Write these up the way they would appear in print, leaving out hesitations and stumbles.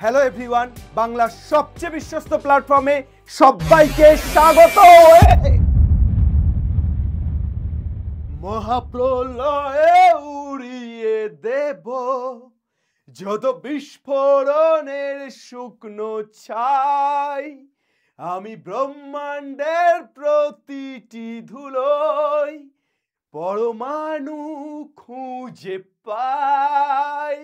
Hello everyone, বাংলার সবচেয়ে বিশ্বস্ত প্ল্যাটফর্মে সবাইকে স্বাগত। মহাপ্রলয়ে উড়িয়ে দেব যত বিস্ফোরণের শুকনো ছাই, আমি ব্রহ্মাণ্ডের প্রতিটি ধুলোয় পরমাণু খুঁজে পাই।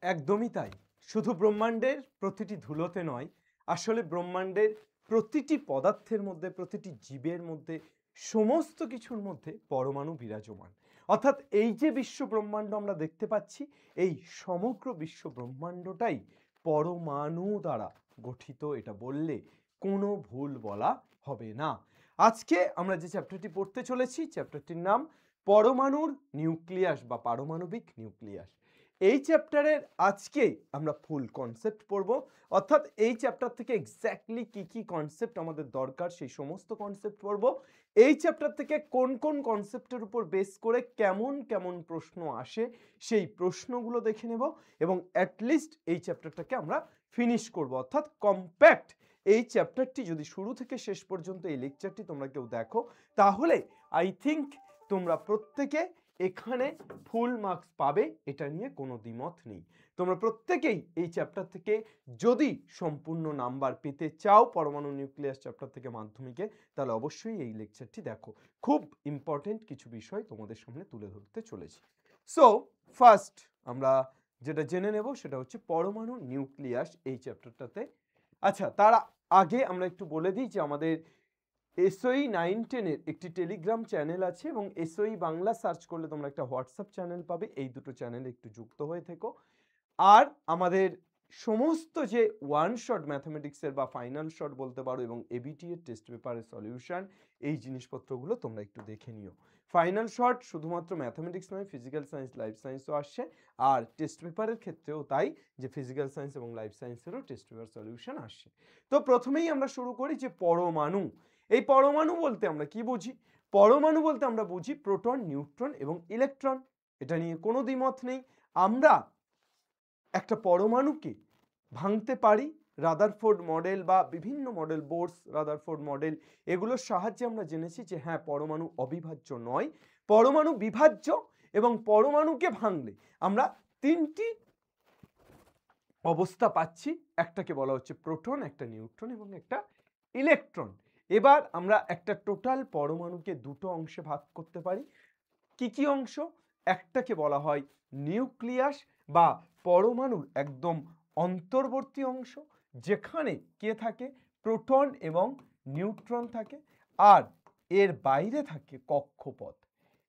একদমই তাই, শুধু ব্রহ্মাণ্ডের প্রতিটি ধুলোতে নয়, আসলে ব্রহ্মাণ্ডের প্রতিটি পদার্থের মধ্যে, প্রতিটি জীবের মধ্যে, সমস্ত কিছুর মধ্যে পরমাণু বিরাজমান। অর্থাৎ এই যে বিশ্ব ব্রহ্মাণ্ড আমরা দেখতে পাচ্ছি, এই সমগ্র বিশ্ব ব্রহ্মাণ্ডটাই পরমাণু দ্বারা গঠিত, এটা বললে কোনো ভুল বলা হবে না। আজকে আমরা যে চ্যাপ্টারটি পড়তে চলেছি, চ্যাপ্টারটির নাম পরমাণুর নিউক্লিয়াস বা পারমাণবিক নিউক্লিয়াস। এই চ্যাপ্টারের আজকে আমরা ফুল কনসেপ্ট পড়ব, অর্থাৎ এই চ্যাপ্টার থেকে এক্স্যাক্টলি কি কি কনসেপ্ট আমাদের দরকার সেই সমস্ত কনসেপ্ট পড়ব। এই চ্যাপ্টার থেকে কোন কোন কনসেপ্টের উপর বেস করে কেমন কেমন প্রশ্ন আসে সেই প্রশ্নগুলো দেখে নেব, এবং অ্যাটলিস্ট এই চ্যাপ্টারটাকে আমরা ফিনিশ করব। অর্থাৎ কম্প্যাক্ট এই চ্যাপ্টারটি যদি শুরু থেকে শেষ পর্যন্ত এই লেকচারটি তোমরা কেউ দেখো, তাহলে আই থিঙ্ক তোমরা প্রত্যেকে এখানে ফুল মার্কস পাবে, এটা নিয়ে কোনো দ্বিমত নেই। তোমরা প্রত্যেকেই এই চ্যাপ্টার থেকে যদি সম্পূর্ণ নাম্বার পেতে চাও পরমাণু নিউক্লিয়াস চ্যাপ্টার থেকে মাধ্যমিকে, তাহলে অবশ্যই এই লেকচারটি দেখো। খুব ইম্পর্টেন্ট কিছু বিষয় তোমাদের সামনে তুলে ধরতে চলেছি। সো ফার্স্ট আমরা যেটা জেনে নেব সেটা হচ্ছে পরমাণু নিউক্লিয়াস এই চ্যাপ্টারটাতে। আচ্ছা, তার আগে আমরা একটু বলে দিই যে আমাদের SOE 9-10-এর একটি টেলিগ্রাম চ্যানেল আছে, এবং SOE বাংলা সার্চ করলে তোমরা একটা হোয়াটসঅ্যাপ চ্যানেল পাবে। এই দুটো চ্যানেলে একটু যুক্ত হয়ে থেকো। আর আমাদের সমস্ত যে ওয়ান শট ম্যাথমেটিক্সের বা ফাইনাল শট বলতে পারো, এবং ABT এর টেস্ট পেপারের সলিউশন, এই জিনিসপত্রগুলো তোমরা একটু দেখে নিও। ফাইনাল শট শুধুমাত্র ম্যাথমেটিক্স নয়, ফিজিক্যাল সায়েন্স, লাইফ সায়েন্সও আসছে, আর টেস্ট পেপারের ক্ষেত্রেও তাই, যে ফিজিক্যাল সায়েন্স এবং লাইফ সায়েন্সেরও টেস্ট পেপার সলিউশন আসছে। তো প্রথমেই আমরা শুরু করি যে পরমাণু। এই পরমাণু বলতে আমরা কি বুঝি? পরমাণু বলতে আমরা বুঝি প্রোটন, নিউট্রন এবং ইলেকট্রন। এটা নিয়ে কোনো দ্বিমত নেই। আমরা একটা পরমাণুকে ভাঙতে পারি রাদারফোর্ড মডেল বা বিভিন্ন মডেল, বোরস, রাদারফোর্ড মডেল, এগুলোর সাহায্যে আমরা জেনেছি যে হ্যাঁ, পরমাণু অবিভাজ্য নয়, পরমাণু বিভাজ্য, এবং পরমাণুকে ভাঙলে আমরা তিনটি অবস্থা পাচ্ছি। একটাকে বলা হচ্ছে প্রোটন, একটা নিউট্রন এবং একটা ইলেকট্রন। এবার আমরা একটা টোটাল পরমাণুকে দুটো অংশে ভাগ করতে পারি। কি কি অংশ? একটাকে বলা হয় নিউক্লিয়াস বা পরমাণুর একদম অন্তর্বর্তী অংশ, যেখানে কে থাকে? প্রোটন এবং নিউট্রন থাকে। আর এর বাইরে থাকে কক্ষপথ।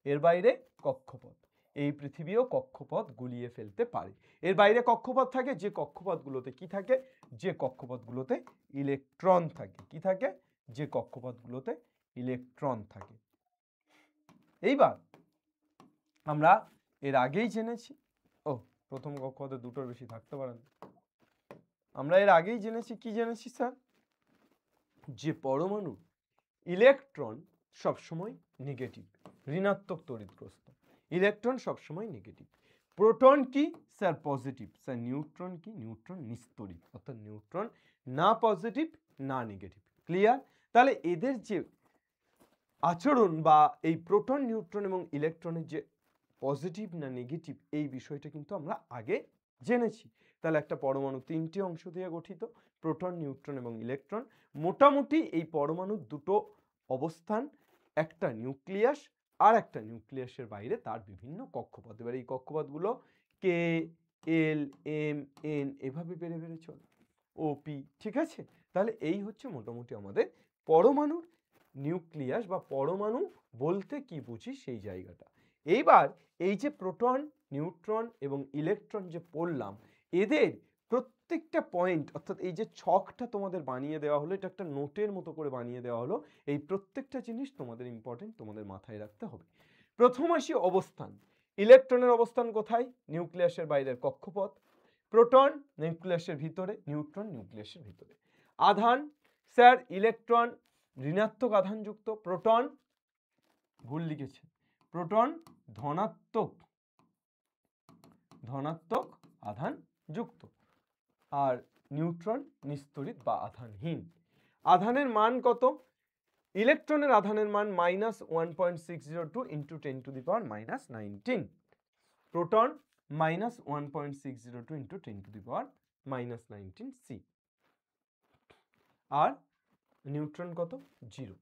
এর বাইরে কক্ষপথ, এই পৃথিবীও কক্ষপথ গুলিয়ে ফেলতে পারে। এর বাইরে কক্ষপথ থাকে, যে কক্ষপথগুলোতে কি থাকে? যে কক্ষপথগুলোতে ইলেকট্রন থাকে। কি থাকে? যে কক্ষপথগুলোতে ইলেকট্রন থাকে। এইবার আমরা এর আগেই জেনেছি, প্রথম কক্ষপথে দুটোর বেশি থাকতে পারে না। আমরা এর আগেই জেনেছি, কি জেনেছি স্যার? যে পরমাণু ইলেকট্রন সবসময় নেগেটিভ, ঋণাত্মক তড়িৎগ্রস্ত। ইলেকট্রন সবসময় নেগেটিভ। প্রোটন কি স্যার? পজিটিভ। স্যার নিউট্রন কি? নিউট্রন নিস্তড়িত, অর্থাৎ নিউট্রন না পজিটিভ না নেগেটিভ। ক্লিয়ার? তাহলে এদের যে আচরণ বা এই প্রোটন, নিউট্রন এবং ইলেকট্রনের যে পজিটিভ না নেগেটিভ, এই বিষয়টা কিন্তু আমরা আগে জেনেছি। তাহলে একটা পরমাণু তিনটি অংশ দিয়ে গঠিত, প্রোটন, নিউট্রন এবং ইলেকট্রন। মোটামুটি এই পরমাণুর দুটো অবস্থান, একটা নিউক্লিয়াস আর একটা নিউক্লিয়াসের বাইরে তার বিভিন্ন কক্ষপথ। এবার এই কক্ষপথগুলো কে, এল, এম, এন এভাবে বেড়ে বেড়ে চলে, ওপি। ঠিক আছে? তাহলে এই হচ্ছে মোটামুটি আমাদের পরমাণুর নিউক্লিয়াস বা পরমাণু বলতে কি বুঝি সেই জায়গাটা। এইবার এই যে প্রোটন, নিউট্রন এবং ইলেকট্রন যে পড়লাম, এদের প্রত্যেকটা পয়েন্ট, অর্থাৎ এই যে ছকটা তোমাদের বানিয়ে দেওয়া হলো, এটা একটা নোটের মতো করে বানিয়ে দেওয়া হলো। এই প্রত্যেকটা জিনিস তোমাদের ইম্পর্টেন্ট, তোমাদের মাথায় রাখতে হবে। প্রথম আসি অবস্থান। ইলেকট্রনের অবস্থান কোথায়? নিউক্লিয়াসের বাইরের কক্ষপথ। প্রোটন নিউক্লিয়াসের ভিতরে, নিউট্রন নিউক্লিয়াসের ভিতরে। আধান স্যার, ইলেকট্রন ঋণাত্মক আধানযুক্ত, প্রোটন ভুল লিখেছে, প্রোটন ধনাত্মক আধান যুক্ত, আর নিউট্রন নিস্তড়িত বা আধানহীন। আধানের মান কত? ইলেকট্রনের আধানের মান -1.602 ইন্টু 10⁻⁻19, প্রোটন -1.602 ইন্টু 10⁻⁻19 সি, আর নিউট্রন কত? 0।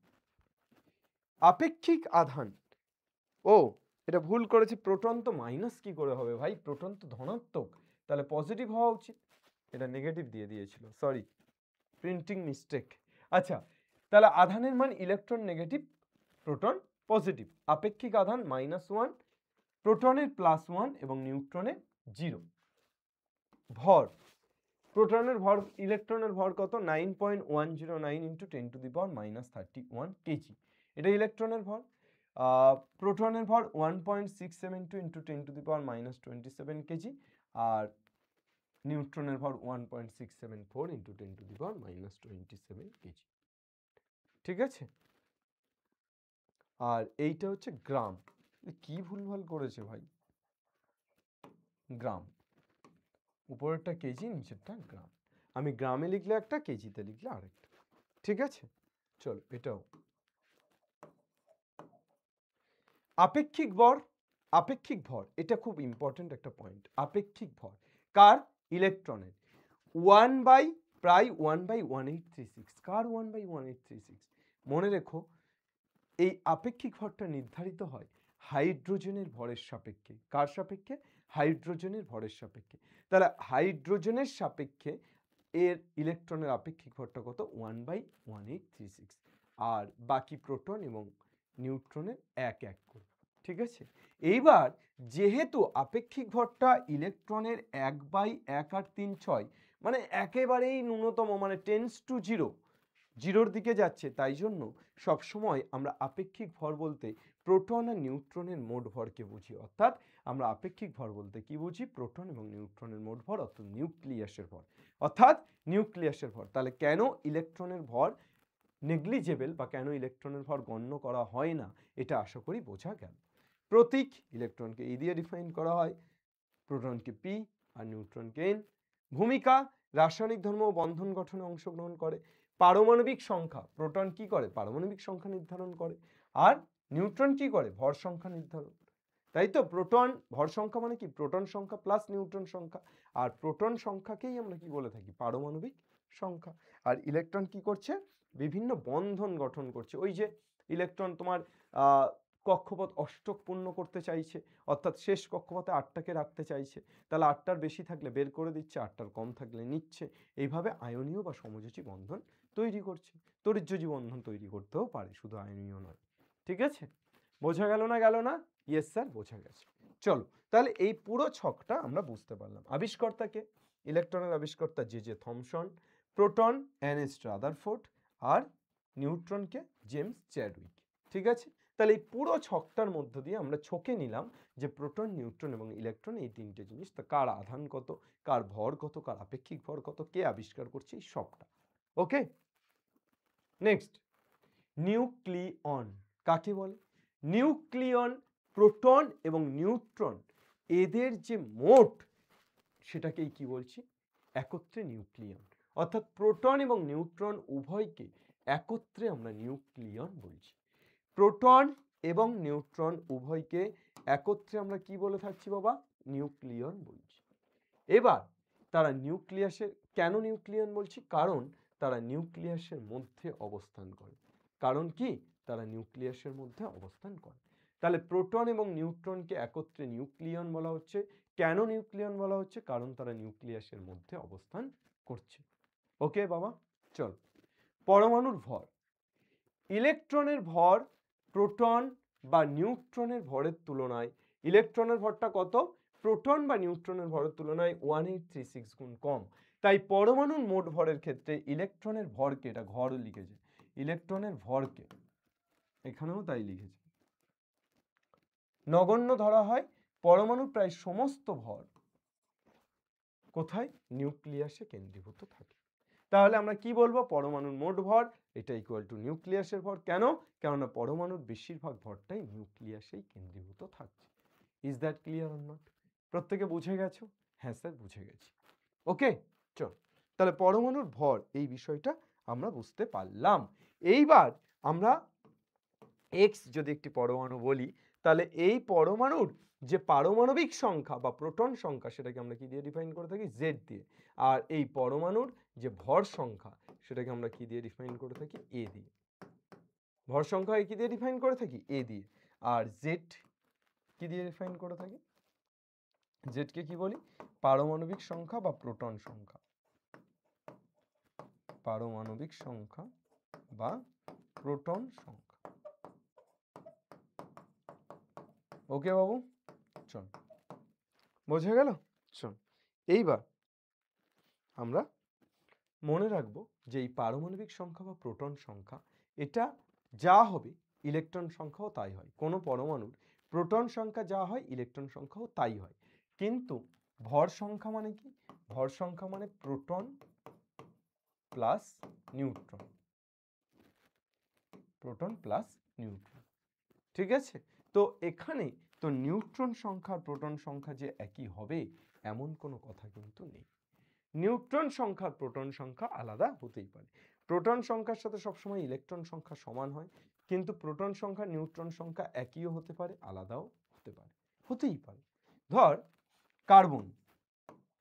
আপেক্ষিক আধান, ও এটা ভুল করেছি, প্রোটন তো মাইনাস কি করে হবে ভাই, প্রোটন তো ধনাত্মক, তাহলে পজিটিভ হওয়া উচিত, এটা নেগেটিভ দিয়ে দিয়েছিল, সরি, প্রিন্টিং মিস্টেক। আচ্ছা, তাহলে আধানের মান ইলেকট্রন নেগেটিভ, প্রোটন পজিটিভ, আপেক্ষিক আধান -1, প্রোটনের +1 এবং নিউট্রনের 0। ভর, প্রোটনের ভর, ইলেকট্রনের ভর কত? 9.109 ইন্টু 10⁻31 কেজি, এটা ইলেকট্রনের ভর। প্রোটনের ভর 1.672 ইন্টু 10⁻27 কেজি, আর নিউট্রনের ভর 1.674 ইন্টু 10⁻27 কেজি। ঠিক আছে, আর এইটা হচ্ছে গ্রাম। কি ভুলভাল করেছে ভাই, গ্রাম, উপরেরটা কেজি, নিচেরটা গ্রাম, আমি গ্রামে লিখলে একটা, কেজিতে লিখলে আরেকটা। ঠিক আছে, চলো এটাও। আপেক্ষিক ভর, আপেক্ষিক ভর এটা খুব ইম্পর্টেন্ট একটা পয়েন্ট। আপেক্ষিক ভর কার? ইলেকট্রনের। প্রায় 1/1836, কার 1/1836? মনে রেখো, এই আপেক্ষিক ভরটা নির্ধারিত হয় হাইড্রোজেনের ভরের সাপেক্ষে। কার সাপেক্ষে? হাইড্রোজেনের ভরের সাপেক্ষে। তাহলে হাইড্রোজেনের সাপেক্ষে এর ইলেকট্রনের আপেক্ষিক ভরটা কত? 1/1836, আর বাকি প্রোটন এবং নিউট্রনের 1 করে। ঠিক আছে, এইবার যেহেতু আপেক্ষিক ভরটা ইলেকট্রনের 1/1 আর 3/6, মানে একেবারেই ন্যূনতম, মানে টেন্স টু 0, 0-র দিকে যাচ্ছে, তাই জন্য সবসময় আমরা আপেক্ষিক ভর বলতে প্রোটন আর নিউট্রনের মোট ভরকে বুঝি। অর্থাৎ আমরা আপেক্ষিক ভর বলতে কি বুঝি? প্রোটন এবং নিউট্রনের মোট ভর, অর্থাৎ নিউক্লিয়াসের ভর, অর্থাৎ নিউক্লিয়াসের ভর। তাহলে কেন ইলেকট্রনের ভর নেগলিজেবল বা কেন ইলেকট্রনের ভর গণ্য করা হয় না, এটা আশা করি বোঝা গেল। প্রতীক, ইলেকট্রনকে ই দিয়ে ডিফাইন করা হয়, প্রোটনকে পি আর নিউট্রনকে এন। ভূমিকা, রাসায়নিক ধর্ম ও বন্ধন গঠনে অংশগ্রহণ করে। পারমাণবিক সংখ্যা, প্রোটন কি করে? পারমাণবিক সংখ্যা নির্ধারণ করে, আর নিউট্রন কি করে? ভর সংখ্যা নির্ধারণ। তাই তো, প্রোটন ভর সংখ্যা মানে কি? প্রোটন সংখ্যা প্লাস নিউট্রন সংখ্যা, আর প্রোটন সংখ্যাকেই আমরা কি বলে থাকি? পারমাণবিক সংখ্যা। আর ইলেকট্রন কি করছে? বিভিন্ন বন্ধন গঠন করছে। ওই যে ইলেকট্রন তোমার কক্ষপথ অষ্টক পূর্ণ করতে চাইছে, অর্থাৎ শেষ কক্ষপথে 8টাকে রাখতে চাইছে, তাহলে 8টার বেশি থাকলে বের করে দিচ্ছে, 8টার কম থাকলে নিচ্ছে। এইভাবে আয়নীয় বা সমযোজী বন্ধন তৈরি করছে। তড়িৎযোজী বন্ধন তৈরি করতেও পারে, শুধু আয়নীয় নয়। ঠিক আছে, বোঝা গেল না? গেল না? ইয়েস স্যার, বোঝা গেছে। চলো, তাহলে এই পুরো ছকটা আমরা বুঝতে পারলাম। আবিষ্কর্তাকে, ইলেকট্রনের আবিষ্কর্তা জে থমসন, প্রোটন এনএস রাদারফোর্ড, আর নিউট্রনকে জেমস চ্যাডউইক। ঠিক আছে, তাহলে এই পুরো ছকটার মধ্য দিয়ে আমরা ছকে নিলাম যে প্রোটন, নিউট্রন এবং ইলেকট্রন এই তিনটে জিনিস, তা কার আধান কত, কার ভর কত, কার আপেক্ষিক ভর কত, কে আবিষ্কার করছে, এই সবটা। ওকে, নেক্সট, নিউক্লিয়ন কাকে বলে? নিউক্লিয়ন, প্রোটন এবং নিউট্রন এদের যে মোট, সেটাকেই কি বলছি? একত্রে নিউক্লিয়ন। অর্থাৎ প্রোটন এবং নিউট্রন উভয়কে একত্রে আমরা নিউক্লিয়ন বলছি। প্রোটন এবং নিউট্রন উভয়কে একত্রে আমরা কি বলে থাকছি বাবা? নিউক্লিয়ন বলছি। এবার তারা নিউক্লিয়াসের, কেন নিউক্লিয়ন বলছি? কারণ তারা নিউক্লিয়াসের মধ্যে অবস্থান করে। কারণ কি? তারা নিউক্লিয়াসের মধ্যে অবস্থান করে। তাহলে প্রোটন এবং নিউট্রনকে একত্রে নিউক্লিয়ন বলা হচ্ছে। কেন নিউক্লিয়ন বলা হচ্ছে? কারণ তারা নিউক্লিয়াসের মধ্যে অবস্থান করছে। ওকে বাবা, চল। পরমাণুর ভর, ইলেকট্রনের ভর প্রোটন বা নিউট্রনের ভরের তুলনায়, ইলেকট্রনের ভরটা কত? প্রোটন বা নিউট্রনের ভরের তুলনায় 1836 গুণ কম। তাই পরমাণুর মোট ভরের ক্ষেত্রে ইলেকট্রনের ভরকে, এটা ঘর লিখেছে, ইলেকট্রনের ভরকে এখানেও তাই লিখেছে, নগণ্য ধরা হয়। পরমাণুর প্রায় সমস্ত ভর কোথায়? নিউক্লিয়াসে কেন্দ্রীভূত থাকে। তাহলে আমরা কি বলবো? পরমাণুর মোট ভর এটা ইকুয়াল টু নিউক্লিয়াসের ভর। কেন? কেননা পরমাণুর বেশিরভাগ ভরটাই নিউক্লিয়াসেই কেন্দ্রীভূত থাকছে। Is that clear or not? প্রত্যেকে বুঝে গেছো? হ্যাঁ স্যার, বুঝে গেছি। ওকে, চল। তাহলে পরমাণুর ভর এই বিষয়টা আমরা বুঝতে পারলাম। এইবার আমরা এক্স যদি একটি পরমাণু বলি, তাহলে এই পরমাণুর যে পারমাণবিক সংখ্যা বা প্রোটন সংখ্যা সেটাকে আমরা কি দিয়ে ডিফাইন করে থাকি? জেড দিয়ে। আর এই পরমাণুর যে ভর সংখ্যা সেটাকে আমরা কি দিয়ে ডিফাইন করে থাকি? এ দিয়ে। ভর সংখ্যা কি দিয়ে ডিফাইন করে থাকি? এ দিয়ে। আর জেড কি দিয়ে ডিফাইন করে থাকি? জেড কে কি বলি? পারমাণবিক সংখ্যা বা প্রোটন সংখ্যা। পারমাণবিক সংখ্যা বা প্রোটন সংখ্যা। ওকে বাবু, চল বোঝা গেল? চল এইবার আমরা মনে রাখবো যে এই পারমাণবিক সংখ্যা বা প্রোটন সংখ্যা এটা যা হবে ইলেকট্রন সংখ্যাও তাই হয়। কোনো পরমাণুর প্রোটন সংখ্যা যা হয় ইলেকট্রন সংখ্যাও তাই হয়। কিন্তু ভর সংখ্যা মানে কি? ভর সংখ্যা মানে proton plus neutron. Proton plus neutron, ঠিক আছে? তো এখানে তো নিউট্রন সংখ্যা আর প্রোটন সংখ্যা যে একই হবে এমন কোনো কথা কিন্তু নেই। নিউট্রন সংখ্যা প্রোটন সংখ্যা আলাদা হতেই পারে। প্রোটন সংখ্যার সাথে সবসময় ইলেকট্রন সংখ্যা সমান হয়, কিন্তু প্রোটন সংখ্যা নিউট্রন সংখ্যা একইও হতে পারে, আলাদাও হতে পারে, হতেই পারে। ধর কার্বন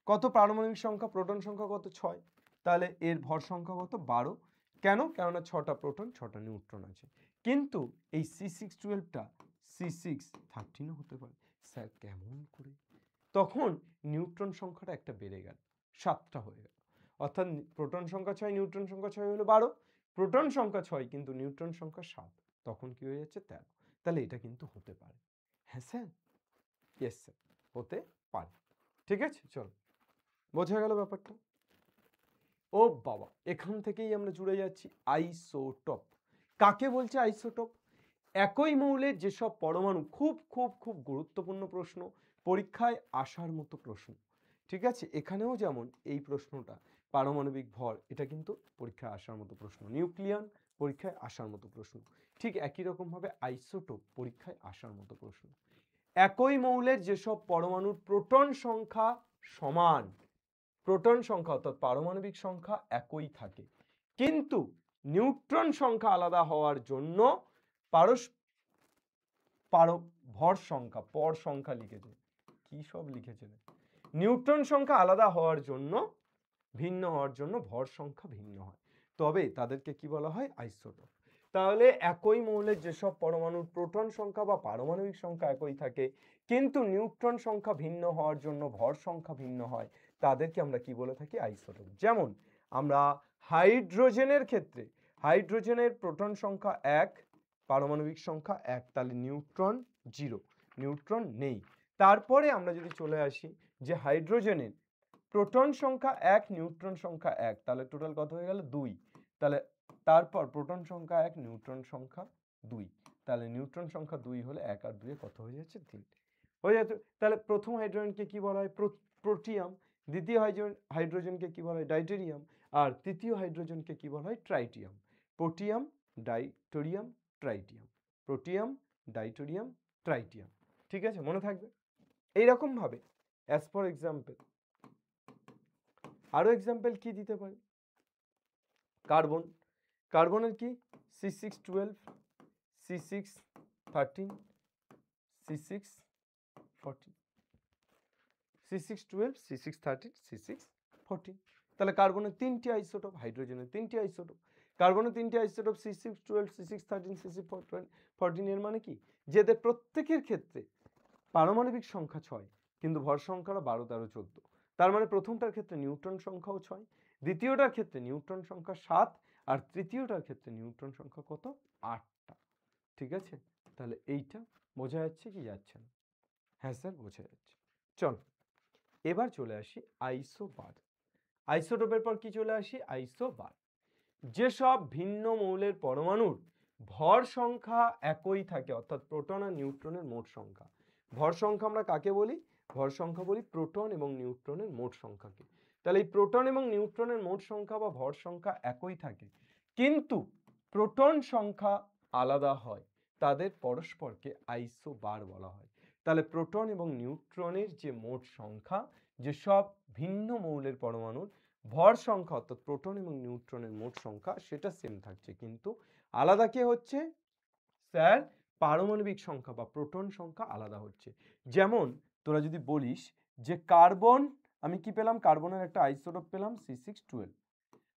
কত পারমাণবিক সংখ্যা? প্রোটন সংখ্যা কত? 6। তাহলে এর ভর সংখ্যা কত? 12। কেন? কেননা 6টা প্রোটন 6টা নিউট্রন আছে। কিন্তু এই C612টা C613ও হতে পারে। স্যার কেমন করে? তখন নিউট্রন সংখ্যাটা একটা বেড়ে গেল, 7টা হয়ে গেল। অর্থাৎ প্রোটন সংখ্যা 6, নিউট্রন সংখ্যা 6 হলো 12। প্রোটন সংখ্যা 6 কিন্তু নিউট্রন সংখ্যা 7, তখন কি হয়ে যাচ্ছে? 13। তাহলে এটা কিন্তু হতে পারে। হ্যাঁ স্যার, ইয়েস স্যার, হতে পারে। ঠিক আছে, চলো বোঝা গেল ব্যাপারটা? ও বাবা, এখান থেকেই আমরা জুড়ে যাচ্ছি। আইসোটোপ কাকে বলছে? আইসোটোপ একই মৌলের যেসব পরমাণু, খুব খুব খুব গুরুত্বপূর্ণ প্রশ্ন, পরীক্ষায় আসার মতো প্রশ্ন। ঠিক আছে, এখানেও যেমন এই প্রশ্নটা পারমাণবিক ভর, এটা কিন্তু পরীক্ষায় আসার মতো প্রশ্ন। নিউক্লিয়ান পরীক্ষায় আসার মতো প্রশ্ন। ঠিক একই রকম ভাবে আইসোটোপ পরীক্ষায় আসার মতো প্রশ্ন। একই মৌলের যেসব পরমাণুর প্রোটন সংখ্যা সমান, প্রোটন সংখ্যা অর্থাৎ পারমাণবিক সংখ্যা একই থাকে, কিন্তু নিউট্রন সংখ্যা আলাদা হওয়ার জন্য ভর সংখ্যা, পর সংখ্যা লিখেছে, কি সব লিখেছে, নিউট্রন সংখ্যা আলাদা হওয়ার জন্য, ভিন্ন হওয়ার জন্য ভর সংখ্যা ভিন্ন হয়, তবে তাদেরকে কি বলা হয়? আইসোটোপ। তাহলে একই মৌলের যেসব পরমাণুর প্রোটন সংখ্যা বা পারমাণবিক সংখ্যা একই থাকে, কিন্তু নিউট্রন সংখ্যা ভিন্ন হওয়ার জন্য ভর সংখ্যা ভিন্ন হয়, তাদেরকে আমরা কি বলে থাকি? আইসোটোপ। যেমন আমরা হাইড্রোজেনের ক্ষেত্রে, হাইড্রোজেনের প্রোটন সংখ্যা 1, পারমাণবিক সংখ্যা 1, তাহলে নিউট্রন 0, নিউট্রন নেই। তারপরে আমরা যদি চলে আসি যে হাইড্রোজেনের প্রোটন সংখ্যা 1, নিউট্রন সংখ্যা 1, তাহলে টোটাল কত হয়ে গেল? 2। তাহলে তারপর প্রোটন সংখ্যা 1, নিউট্রন সংখ্যা 2, তাহলে নিউট্রন সংখ্যা 2 হলে 1 আর 2 কত হয়ে যাচ্ছে? 3 হয়ে যাচ্ছে। তাহলে প্রথম হাইড্রোজেনকে কি বলা হয়? প্রোটিয়াম। দ্বিতীয় হাইড্রোজেনকে কি বলা হয়? ডাইটেরিয়াম। আর তৃতীয় হাইড্রোজেনকে কি বলা হয়? ট্রাইটিয়াম। প্রোটিয়াম, ডাইটোরিয়াম, ট্রাইটিয়াম। প্রোটিয়াম, ডাইটোরিয়াম, ট্রাইটিয়াম। ঠিক আছে, মনে থাকবে। এইরকম ভাবে অ্যাজ ফর এক্সাম্পল আরো এক্সাম্পল কি দিতে পারি? কার্বন, কার্বনের কি? C612, C613, C614, C612, C613, C614। তাহলে কার্বনের 3টি আইসোটোপ, হাইড্রোজেনের 3টি আইসোটোপ। কার্বনের 3টি আইসোটোপ C612, C613, C614, এর মানে কি? যে এদের প্রত্যেকের ক্ষেত্রে পারমাণবিক সংখ্যা 6, কিন্তু ভর সংখ্যা 12, 13, 14। তার মানে প্রথমটার ক্ষেত্রে নিউট্রন সংখ্যাও 6, দ্বিতীয়টার ক্ষেত্রে নিউট্রন সংখ্যা 7, আর তৃতীয়টার ক্ষেত্রে নিউট্রন সংখ্যা কত? 8টা। ঠিক আছে, তাহলে এইটা বোঝা যাচ্ছে কি যাচ্ছে না? হ্যাঁ স্যার, বোঝা যাচ্ছে। চল এবার চলে আসি আইসোবার। আইসোটোপের পর কি চলে আসি? আইসোবার। যেসব ভিন্ন মৌলের পরমাণুর ভর সংখ্যা একই থাকে, অর্থাৎ প্রোটন আর নিউট্রনের মোট সংখ্যা। ভর সংখ্যা আমরা কাকে বলি? ভর সংখ্যা বলি প্রোটন এবং নিউট্রনের মোট সংখ্যাকে। তাহলে এই প্রোটন এবং নিউট্রনের মোট সংখ্যা বা ভর সংখ্যা একই থাকে, কিন্তু প্রোটন সংখ্যা আলাদা হয়, তাদের পরস্পরকে আইসোবার বলা হয়। তাহলে প্রোটন এবং নিউট্রনের যে মোট সংখ্যা, যেসব ভিন্ন মৌলের পরমাণুর ভর সংখ্যা অর্থাৎ প্রোটন এবং নিউট্রনের মোট সংখ্যা সেটা সেম থাকছে, কিন্তু আলাদা কে হচ্ছে স্যার পারমাণবিক সংখ্যা বা প্রোটন সংখ্যা আলাদা হচ্ছে। যেমন তোরা যদি বলিস যে কার্বন, আমি কি পেলাম, কার্বনের একটা আইসোটোপ পেলাম C612,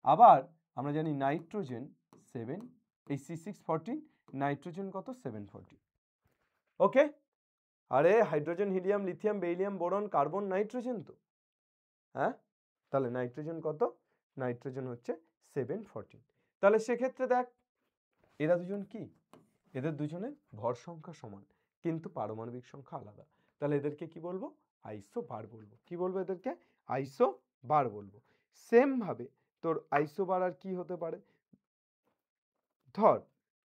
আবার আমরা জানি নাইট্রোজেন 7, এই C614, নাইট্রোজেন কত 740। ওকে, আরে hydrogen, helium, lithium, beryllium, boron, carbon, nitrogen তো, হ্যাঁ, তাহলে নাইট্রোজেন কত, নাইট্রোজেন হচ্ছে 714। তাহলে সেক্ষেত্রে দেখ এরা দুজন কি, এদের দুজনের ভর সংখ্যা সমান কিন্তু পারমাণবিক সংখ্যা আলাদা, তাহলে এদেরকে কি বলবো, আইসোবার বলবো। কি বলবো এদেরকে, আইসোবার বলবো। সেম ভাবে তোর আইসোবার আর কি হতে পারে, ধর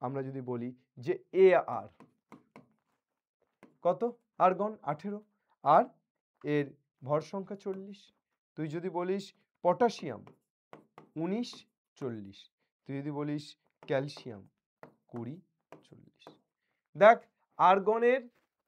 আমরা যদি বলি যে এ আর কত, আর্গন 18 আর এর ভর সংখ্যা 40, তুই যদি বলিস পটাশিয়াম 19 40, তুই যদি বলিস ক্যালসিয়াম 20 40। দেখ আর্গনের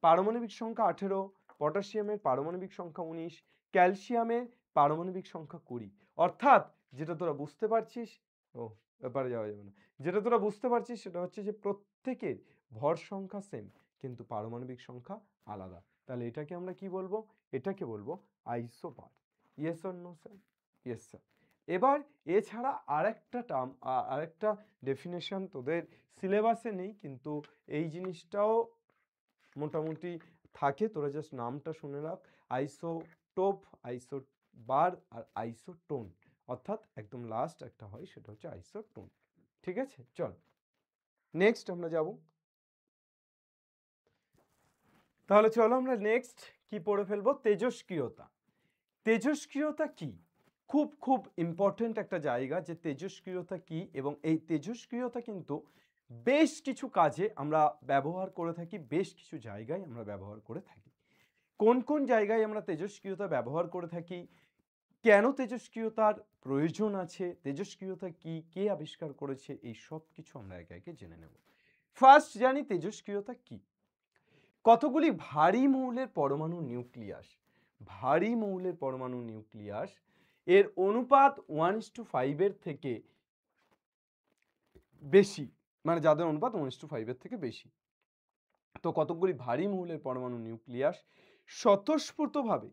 পারমাণবিক সংখ্যা 18, পটাশিয়ামের পারমাণবিক সংখ্যা 19, ক্যালসিয়ামের পারমাণবিক সংখ্যা 20। অর্থাৎ যেটা তোরা বুঝতে পারছিস, ও ব্যাপারে যাওয়া যাবে না, যেটা তোরা বুঝতে পারছিস সেটা হচ্ছে যে প্রত্যেকের ভর সংখ্যা সেম কিন্তু পারমাণবিক সংখ্যা আলাদা। তাহলে এটাকে আমরা কি বলবো, এটাকে বলবো isobar. Yes or no sir? Yes sir. এবার এছাড়া আরেকটা টার্ম, আরেকটা ডেফিনেশন তোদের সিলেবাসে নেই, কিন্তু এই জিনিসটাও মোটামুটি থাকে, তোরা জাস্ট নামটা শুনে রাখ, আইসোটোপ, আইসোবার আর আইসোটোন, অর্থাৎ একদম লাস্ট একটা হয় সেটা হচ্ছে আইসোটোন। ঠিক আছে, চল নেক্সট আমরা যাব। তাহলে চলো আমরা নেক্সট কি পড়ে ফেলবো, তেজস্ক্রিয়তা। তেজস্ক্রিয়তা কি, খুব খুব ইম্পর্টেন্ট একটা জায়গা যে তেজস্ক্রিয়তা কি, এবং এই তেজস্ক্রিয়তা কিন্তু বেশ কিছু কাজে আমরা ব্যবহার করে থাকি, বেশ কিছু জায়গায় আমরা ব্যবহার করে থাকি। কোন কোন জায়গায় আমরা তেজস্ক্রিয়তা ব্যবহার করে থাকি, কেন তেজস্ক্রিয়তার প্রয়োজন আছে, তেজস্ক্রিয়তা কি, কে আবিষ্কার করেছে, এই সব কিছু আমরা একে একে জেনে নেব। ফার্স্ট জানি তেজস্ক্রিয়তা কি। কতগুলি ভারী মৌলের পরমাণু নিউক্লিয়াস, ভারী মৌলের পরমাণু নিউক্লিয়াস এর অনুপাত 1:5 এর থেকে বেশি, মানে যাদের অনুপাত 1:5 এর থেকে বেশি, তো কতগুলি ভারী মৌলের পরমাণু নিউক্লিয়াস স্বতঃস্ফূর্তভাবে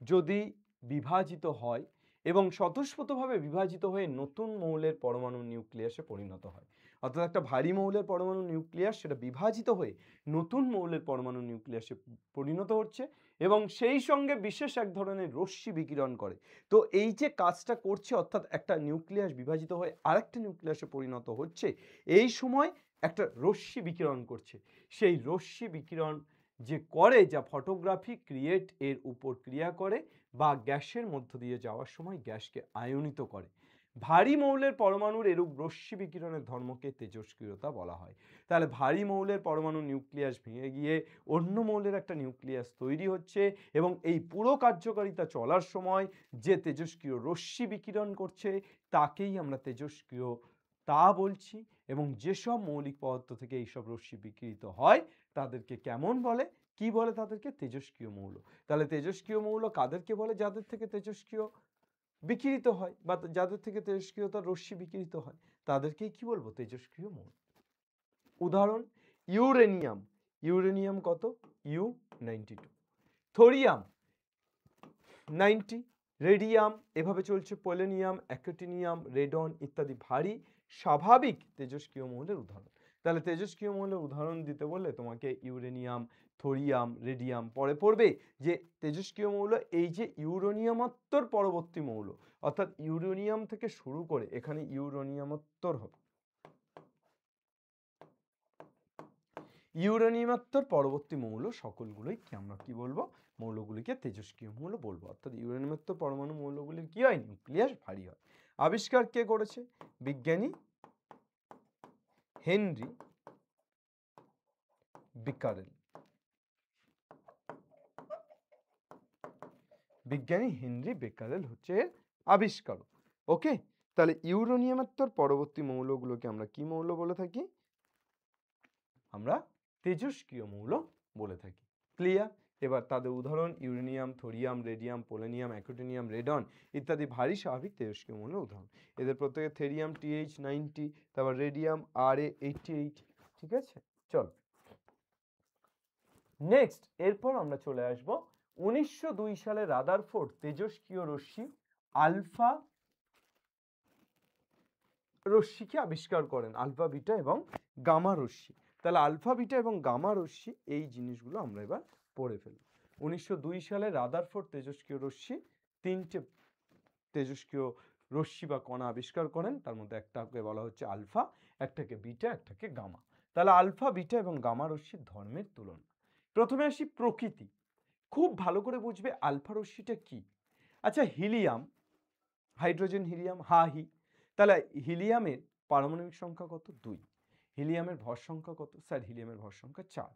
যদি বিভাজিত হয় এবং স্বতঃস্ফূর্তভাবে বিভাজিত হয়ে নতুন মৌলের পরমাণু নিউক্লিয়াসে পরিণত হয়, অর্থাৎ একটা ভারী মৌলের পরমাণু নিউক্লিয়াস সেটা বিভাজিত হয়ে নতুন মৌলের পরমাণু নিউক্লিয়াসে পরিণত হচ্ছে এবং সেই সঙ্গে বিশেষ এক ধরনের রশ্মি বিকিরণ করে। তো এই যে কাজটা করছে, অর্থাৎ একটা নিউক্লিয়াস বিভাজিত হয়ে আরেকটা নিউক্লিয়াসে পরিণত হচ্ছে, এই সময় একটা রশ্মি বিকিরণ করছে, সেই রশ্মি বিকিরণ যে করে, যা ফটোগ্রাফি ক্রিয়েট এর উপর ক্রিয়া করে বা গ্যাসের মধ্য দিয়ে যাওয়ার সময় গ্যাসকে আয়নিত করে। ভারী মৌলের পরমাণুর এরূপ রশ্মি বিকিরণের ধর্মকে তেজস্ক্রিয়তা বলা হয়। তাহলে ভারী মৌলের পরমাণু নিউক্লিয়াস ভেঙে গিয়ে অন্য মৌলের একটা নিউক্লিয়াস তৈরি হচ্ছে এবং এই পুরো কার্যকারিতা চলার সময় যে তেজস্ক্রিয় রশ্মি বিকিরণ করছে তাকেই আমরা তেজস্ক্রিয় তা বলছি। এবং যেসব মৌলিক পদার্থ থেকে এইসব রশ্মি বিকিরিত হয় তাদেরকে কেমন বলে, কি বলে, তাদেরকে তেজস্ক্রিয় মৌল। তাহলে তেজস্ক্রিয় মৌল কাদেরকে বলে, যাদের থেকে তেজস্ক্রিয় বিকিরিত হয় বা যাদের থেকে তেজস্ক্রিয়তার রশ্মি বিকিরিত হয় তাদেরকেই কি বলবো, তেজস্ক্রিয় মৌল। উদাহরণ ইউরেনিয়াম, ইউরেনিয়াম কত, U92, থোরিয়াম 90, রেডিয়াম, এভাবে চলছে, পোলোনিয়াম, অ্যাক্টিনিয়াম, রেডন ইত্যাদি ভারী স্বাভাবিক তেজস্ক্রিয় মৌলের উদাহরণ। তাহলে তেজস্ক্রিয় মৌলের উদাহরণ দিতে বললে তোমাকে ইউরেনিয়াম, থোরিয়াম, রেডিয়াম, পরে পড়বে যে তেজস্ক্রিয় মৌল এই যে ইউরেনিয়ামোত্তর পরবর্তী মৌল, অর্থাৎ ইউরেনিয়াম থেকে শুরু করে এখানে ইউরেনিয়ামোত্তর হবে, ইউরেনিয়ামোত্তর পরবর্তী মৌল সকলগুলোই কি আমরা কি বলবো, মৌলগুলিকে তেজস্ক্রিয় মৌল বলবো। অর্থাৎ ইউরেনিয়ামোত্তর পরমাণু মৌলগুলির কি হয়, নিউক্লিয়াস ভারী হয়। আবিষ্কার কে করেছে, বিজ্ঞানী হেনরি বেকারেল, বিজ্ঞানী হেনরি বেকারেল হচ্ছে আবিষ্কারক। ওকে, তাহলে ইউরেনিয়ামোত্তর পরবর্তী মৌলগুলোকে আমরা কি মৌল বলে থাকি, আমরা তেজস্ক্রিয় মৌল বলে থাকি। ক্লিয়ার? এবার তাদের উদাহরণ uranium, thorium, radium, polonium, actinium, radon ইত্যাদি ভারী স্বাভাবিক তেজস্ক্রিয় মৌলের উদাহরণ। এদের প্রত্যেকে থেরিয়াম TH90, তারপর রেডিয়াম Ra88। ঠিক আছে, চল নেক্সট। এরপর আমরা চলে আসব 1902 সালে রাদারফোর্ড তেজস্ক্রিয় রশ্মি আলফা রশ্মিকে আবিষ্কার করেন, আলফা বিটা এবং গামা রশ্মি। তাহলে আলফা বিটা এবং গামা রশ্মি এই জিনিসগুলো আমরা এবার পড়ে ফেলব। 1902 সালে রাদারফোর্ড তেজস্ক্রিয় রশ্মি তিনটে তেজস্ক্রিয় রশ্মি বা কণা আবিষ্কার করেন, তার মধ্যে একটাকে বলা হচ্ছে আলফা, একটাকে বিটা, একটাকে গামা। তাহলে আলফা বিটা এবং গামা রশ্মির ধর্মের তুলনা। প্রথমে আসি প্রকৃতি। খুব ভালো করে বুঝবে আলফা রশ্মিটা কি। আচ্ছা, হিলিয়াম, হাইড্রোজেন হিলিয়াম, হি। তাহলে হিলিয়ামের পারমাণবিক সংখ্যা কত? 2। হিলিয়ামের ভর সংখ্যা কত? স্যার হিলিয়ামের ভর সংখ্যা 4।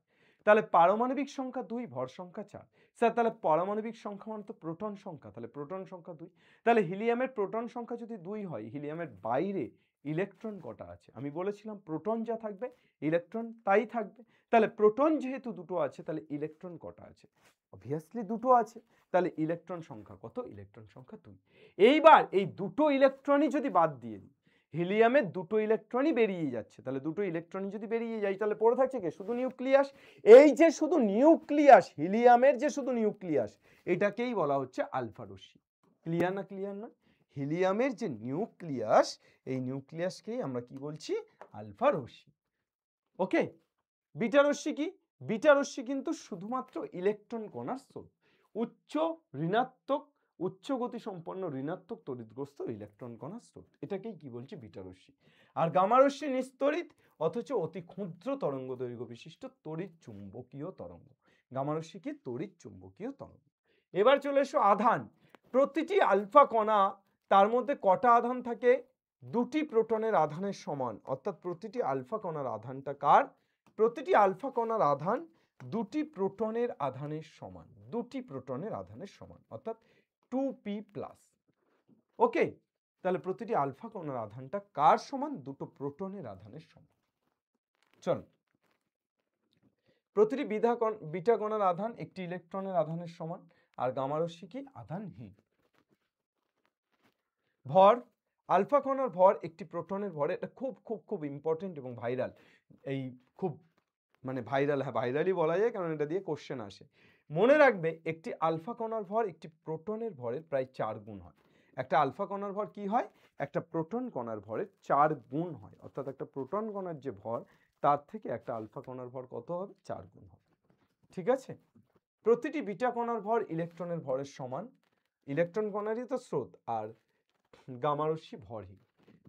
তাহলে পারমাণবিক সংখ্যা 2, ভর সংখ্যা 4। স্যার তাহলে পারমাণবিক সংখ্যা মানে তো প্রোটন সংখ্যা, তাহলে প্রোটন সংখ্যা 2। তাহলে হিলিয়ামের প্রোটন সংখ্যা যদি 2 হয়, হিলিয়ামের বাইরে ইলেকট্রন কটা আছে? আমি বলেছিলাম প্রোটন যা থাকবে ইলেকট্রন তাই থাকবে। তাহলে প্রোটন যেহেতু দুটো আছে, তাহলে ইলেকট্রন কটা আছে? অবভিয়াসলি দুটো আছে। তাহলে ইলেকট্রন সংখ্যা কত? ইলেকট্রন সংখ্যা 2। এইবার এই দুটো ইলেকট্রনই যদি বাদ দিয়ে দিই, হিলিয়ামের দুটো ইলেকট্রনই বেরিয়ে যাচ্ছে, তাহলে দুটো ইলেকট্রনই যদি বেরিয়ে যায়, তাহলে পড়ে থাকছে কি? শুধু নিউক্লিয়াস। এই যে শুধু নিউক্লিয়াস, হিলিয়ামের যে শুধু নিউক্লিয়াস, এটাকেই বলা হচ্ছে আলফা রশ্মি। ক্লিয়ার না? ক্লিয়ার না? হিলিয়ামের যে নিউক্লিয়াস, এই নিউক্লিয়াসকেই আমরা কি বলছি? আলফা রশ্মি। ওকে। বিটা রশ্মি কি? বিটা রশ্মি কিন্তু শুধুমাত্র ইলেকট্রন কণার স্রোত, উচ্চ ঋণাত্মক, উচ্চ গতি সম্পন্ন ঋণাত্মক তড়িৎগ্রস্ত ইলেকট্রন কণার স্রোত, এটাকেই কি বলছি? বিটা রশ্মি। আর গামা রশ্মি নিস্তড়িত অথচ অতি ক্ষুদ্র তরঙ্গ দৈর্ঘ্য বিশিষ্ট তড়িৎ চুম্বকীয় তরঙ্গ। গামা রশ্মি কি? তড়িৎ চুম্বকীয় তরঙ্গ। এবার চলে এসো আধান। প্রতিটি আলফা কণা, তার মধ্যে কটা আধান থাকে? 2টি প্রোটনের আধানের সমান। অর্থাৎ প্রতিটি আলফা কণার আধানটা কার? প্রতিটি আলফা কণার আধান 2টি প্রোটনের আধানের সমান। 2টি প্রোটনের আধানের সমান, অর্থাৎ 2p+। ওকে। তাহলে প্রতিটি আলফা কণার আধানটা কার সমান? 2টো প্রোটনের আধানের সমান। চল, প্রতিটি বিটা কণার আধান একটি ইলেকট্রনের আধানের সমান। আর গামা রশ্মি কি? আধানহীন। ভর, আলফা কণার ভর একটি প্রোটনের ভর। এটা খুব খুব খুব ইম্পর্টেন্ট এবং ভাইরাল। এই খুব মানে ভাইরাল, হ্যাঁ ভাইরালই বলা যায়, কারণ এটা দিয়ে কোশ্চেন আসে। মনে রাখবে, একটি আলফা কণার ভর একটি প্রোটনের ভরের প্রায় 4 গুণ হয়। একটা আলফা কণার ভর কি হয়? একটা প্রোটন কণার ভরের 4 গুণ হয়। অর্থাৎ একটা প্রোটন কণার যে ভর, তার থেকে একটা আলফা কণার ভর কত হবে? 4 গুণ হবে। ঠিক আছে। প্রতিটি বিটা কণার ভর ইলেকট্রনের ভরের সমান। ইলেকট্রন কণারই তো স্রোত। আর গামা রশ্মি ভরহীন।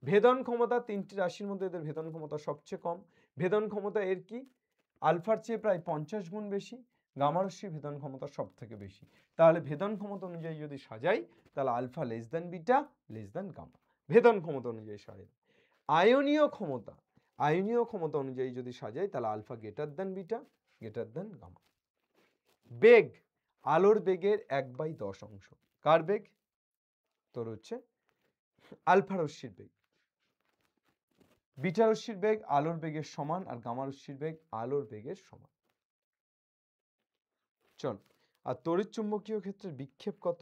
ভেদন ক্ষমতা, 3টি রাশির মধ্যে এদের ভেদন ক্ষমতা সবচেয়ে কম। ভেদন ক্ষমতা এর কি? আলফার চেয়ে প্রায় 50 গুণ বেশি। গামা রশ্মির ভেদন ক্ষমতা সব থেকে বেশি। তাহলে ভেদন ক্ষমতা অনুযায়ী যদি সাজাই, তাহলে alpha less than beta less than gamma. ভেদন ক্ষমতা অনুযায়ী সাজাই। আয়নীয় ক্ষমতা, আয়নীয় ক্ষমতা অনুযায়ী যদি সাজাই, তাহলে alpha greater than beta greater than gamma. বেগ, আলোর বেগের 1/10 অংশ। কার বেগ? তোর হচ্ছে আলফা রশ্মির বেগ। বিটা রশ্মির বেগ আলোর বেগের সমান, আর গামা রশ্মির বেগ আলোর বেগের সমান। চল, আর তড়িৎ চুম্বকীয় ক্ষেত্রের বিক্ষেপ কত?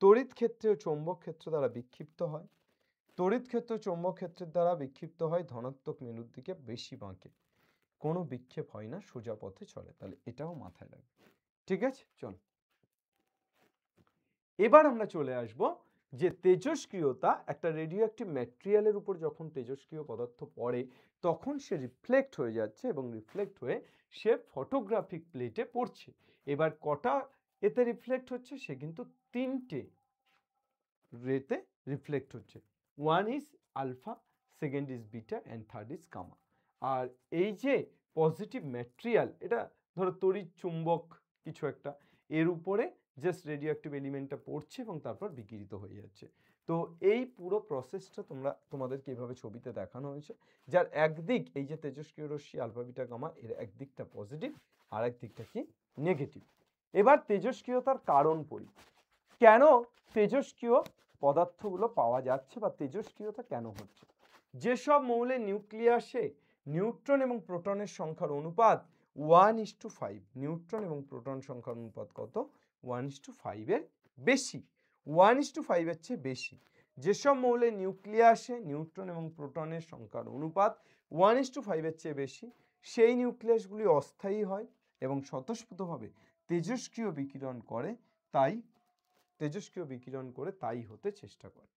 তড়িৎ ক্ষেত্রে ও চৌম্বক ক্ষেত্র দ্বারা বিক্ষিপ্ত হয়। তড়িৎ ক্ষেত্র চৌম্বক ক্ষেত্রের দ্বারা বিক্ষিপ্ত হয় ধনাত্মক মেরুর দিকে বেশি বাঁকে। কোনো বিক্ষেপ হয় না, সোজা পথে চলে। তাহলে এটাও মাথায় রাখবে। ঠিক আছে, চল এবার আমরা চলে আসব যে তেজস্ক্রিয়তা, একটা রেডিও অ্যাক্টিভ ম্যাটেরিয়ালের উপর যখন তেজস্ক্রিয় পদার্থ পড়ে, তখন সে রিফ্লেক্ট হয়ে যাচ্ছে এবং রিফ্লেক্ট হয়ে সে ফটোগ্রাফিক প্লেটে পড়ছে। এবার কটা এতে রিফ্লেক্ট হচ্ছে? সে কিন্তু 3টে রেতে রিফ্লেক্ট হচ্ছে। 1 is alpha, 2nd is beta and 3rd is gamma. আর এই যে পজিটিভ ম্যাটেরিয়াল, এটা ধরো তড়িৎ চুম্বক কিছু একটা, এর উপরে জাস্ট রেডিও অ্যাক্টিভ এলিমেন্টটা পড়ছে এবং তারপর বিকিরিত হয়ে যাচ্ছে। তো এই পুরো প্রসেসটা তোমাদেরকে এভাবে ছবিতে দেখানো হয়েছে, যার একদিক এই যে তেজস্ক্রিয় রশ্মি আলফা বিটা গামা, এর একদিকটা পজিটিভ আর একদিকটা কি? নেগেটিভ। এবার তেজস্ক্রিয়তার কারণ পড়ি। কেন তেজস্ক্রিয় পদার্থগুলো পাওয়া যাচ্ছে বা তেজস্ক্রিয়তা কেন হচ্ছে? যেসব মৌলের নিউক্লিয়াসে নিউট্রন এবং প্রোটনের সংখ্যার অনুপাত 1:5, নিউট্রন এবং প্রোটন সংখ্যার অনুপাত কত? 1:5 এর বেশি। 1:5 এর চেয়ে বেশি যেসব মৌলের নিউক্লিয়াসে নিউট্রন এবং প্রোটনের সংখ্যার অনুপাত 1:5 এর চেয়ে বেশি, সেই নিউক্লিয়াসগুলি অস্থায়ী হয় এবং স্বতঃস্ফূর্তভাবে তেজস্ক্রিয় বিকিরণ করে, তাই হতে চেষ্টা করে।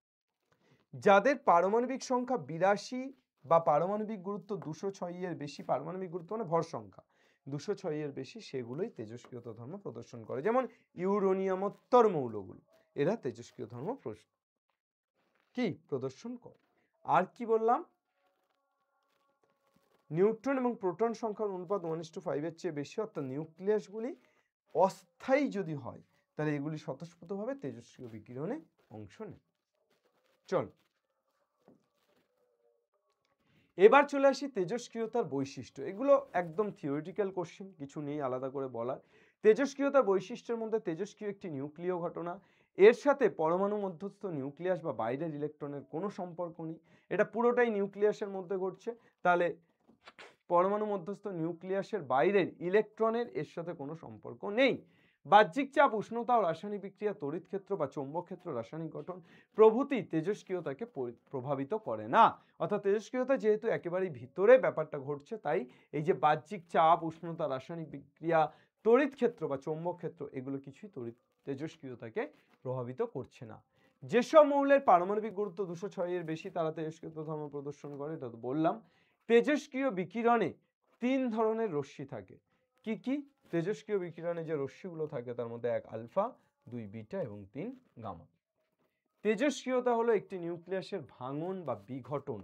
যাদের পারমাণবিক সংখ্যা 82 বা পারমাণবিক গুরুত্ব 206 এর বেশি, পারমাণবিক গুরুত্ব মানে ভর সংখ্যা 206 এর বেশি, সেগুলোই তেজস্ক্রিয়তা ধর্ম প্রদর্শন করে। যেমন ইউরেনিয়ামোত্তর মৌলগুলো, এরা তেজস্ক্রিয় ধর্ম প্রদর্শন করে। আর কি বললাম? নিউট্রন এবং প্রোটন সংখ্যার অনুপাত 1:5 এর চেয়ে বেশি, অর্থাৎ নিউক্লিয়াসগুলি অস্থায়ী যদি হয় তাহলে এগুলি স্বতঃস্ফূর্তভাবে তেজস্ক্রিয় বিকিরণে অংশ নেয়। চল এবার চলে আসি তেজস্ক্রিয়তার বৈশিষ্ট্য। এগুলো একদম থিওরিটিক্যাল কোশ্চেন, কিছু নেই আলাদা করে বলার। তেজস্ক্রিয়তার বৈশিষ্ট্যের মধ্যে তেজস্ক্রিয় একটি নিউক্লিয় ঘটনা, এর সাথে পরমাণু মধ্যস্থ নিউক্লিয়াস বা বাইরের ইলেকট্রনের কোনো সম্পর্ক নেই, এটা পুরোটাই নিউক্লিয়াসের মধ্যে ঘটছে। তাহলে পরমাণু মধ্যস্থ নিউক্লিয়াসের বাইরের ইলেকট্রনের এর সাথে কোনো সম্পর্ক নেই। বাহ্যিক চাপ, উষ্ণতা ও রাসায়নিক বিক্রিয়া, তড়িৎ ক্ষেত্র বা চৌম্বক ক্ষেত্র, রাসায়নিক গঠন প্রভৃতি তেজস্ক্রিয়তাকে প্রভাবিত করে না। অর্থাৎ তেজস্ক্রিয়তা যেহেতু একেবারেই ভিতরে ব্যাপারটা ঘটছে, তাই এই যে বাহ্যিক চাপ, উষ্ণতা, রাসায়নিক বিক্রিয়া, তড়িৎ ক্ষেত্র বা চৌম্বক ক্ষেত্র, এগুলো কিছুই তেজস্ক্রিয়তাকে প্রভাবিত করছে না। যেসব মৌলের পারমাণবিক গুরুত্ব 206 এর বেশি তারা তেজস্ক্রিয়তা ধর্ম প্রদর্শন করে, এটা তো বললাম। তেজস্ক্রিয় বিকিরণে 3 ধরনের রশ্মি থাকে। কি কি? তেজস্ক্রিয় বিকিরণে যে রশ্মিগুলো থাকে তার মধ্যে 1 আলফা, 2 বিটা এবং 3 গামা। তেজস্ক্রিয়তা হলো একটি নিউক্লিয়াসের ভাঙন বা বিঘটন।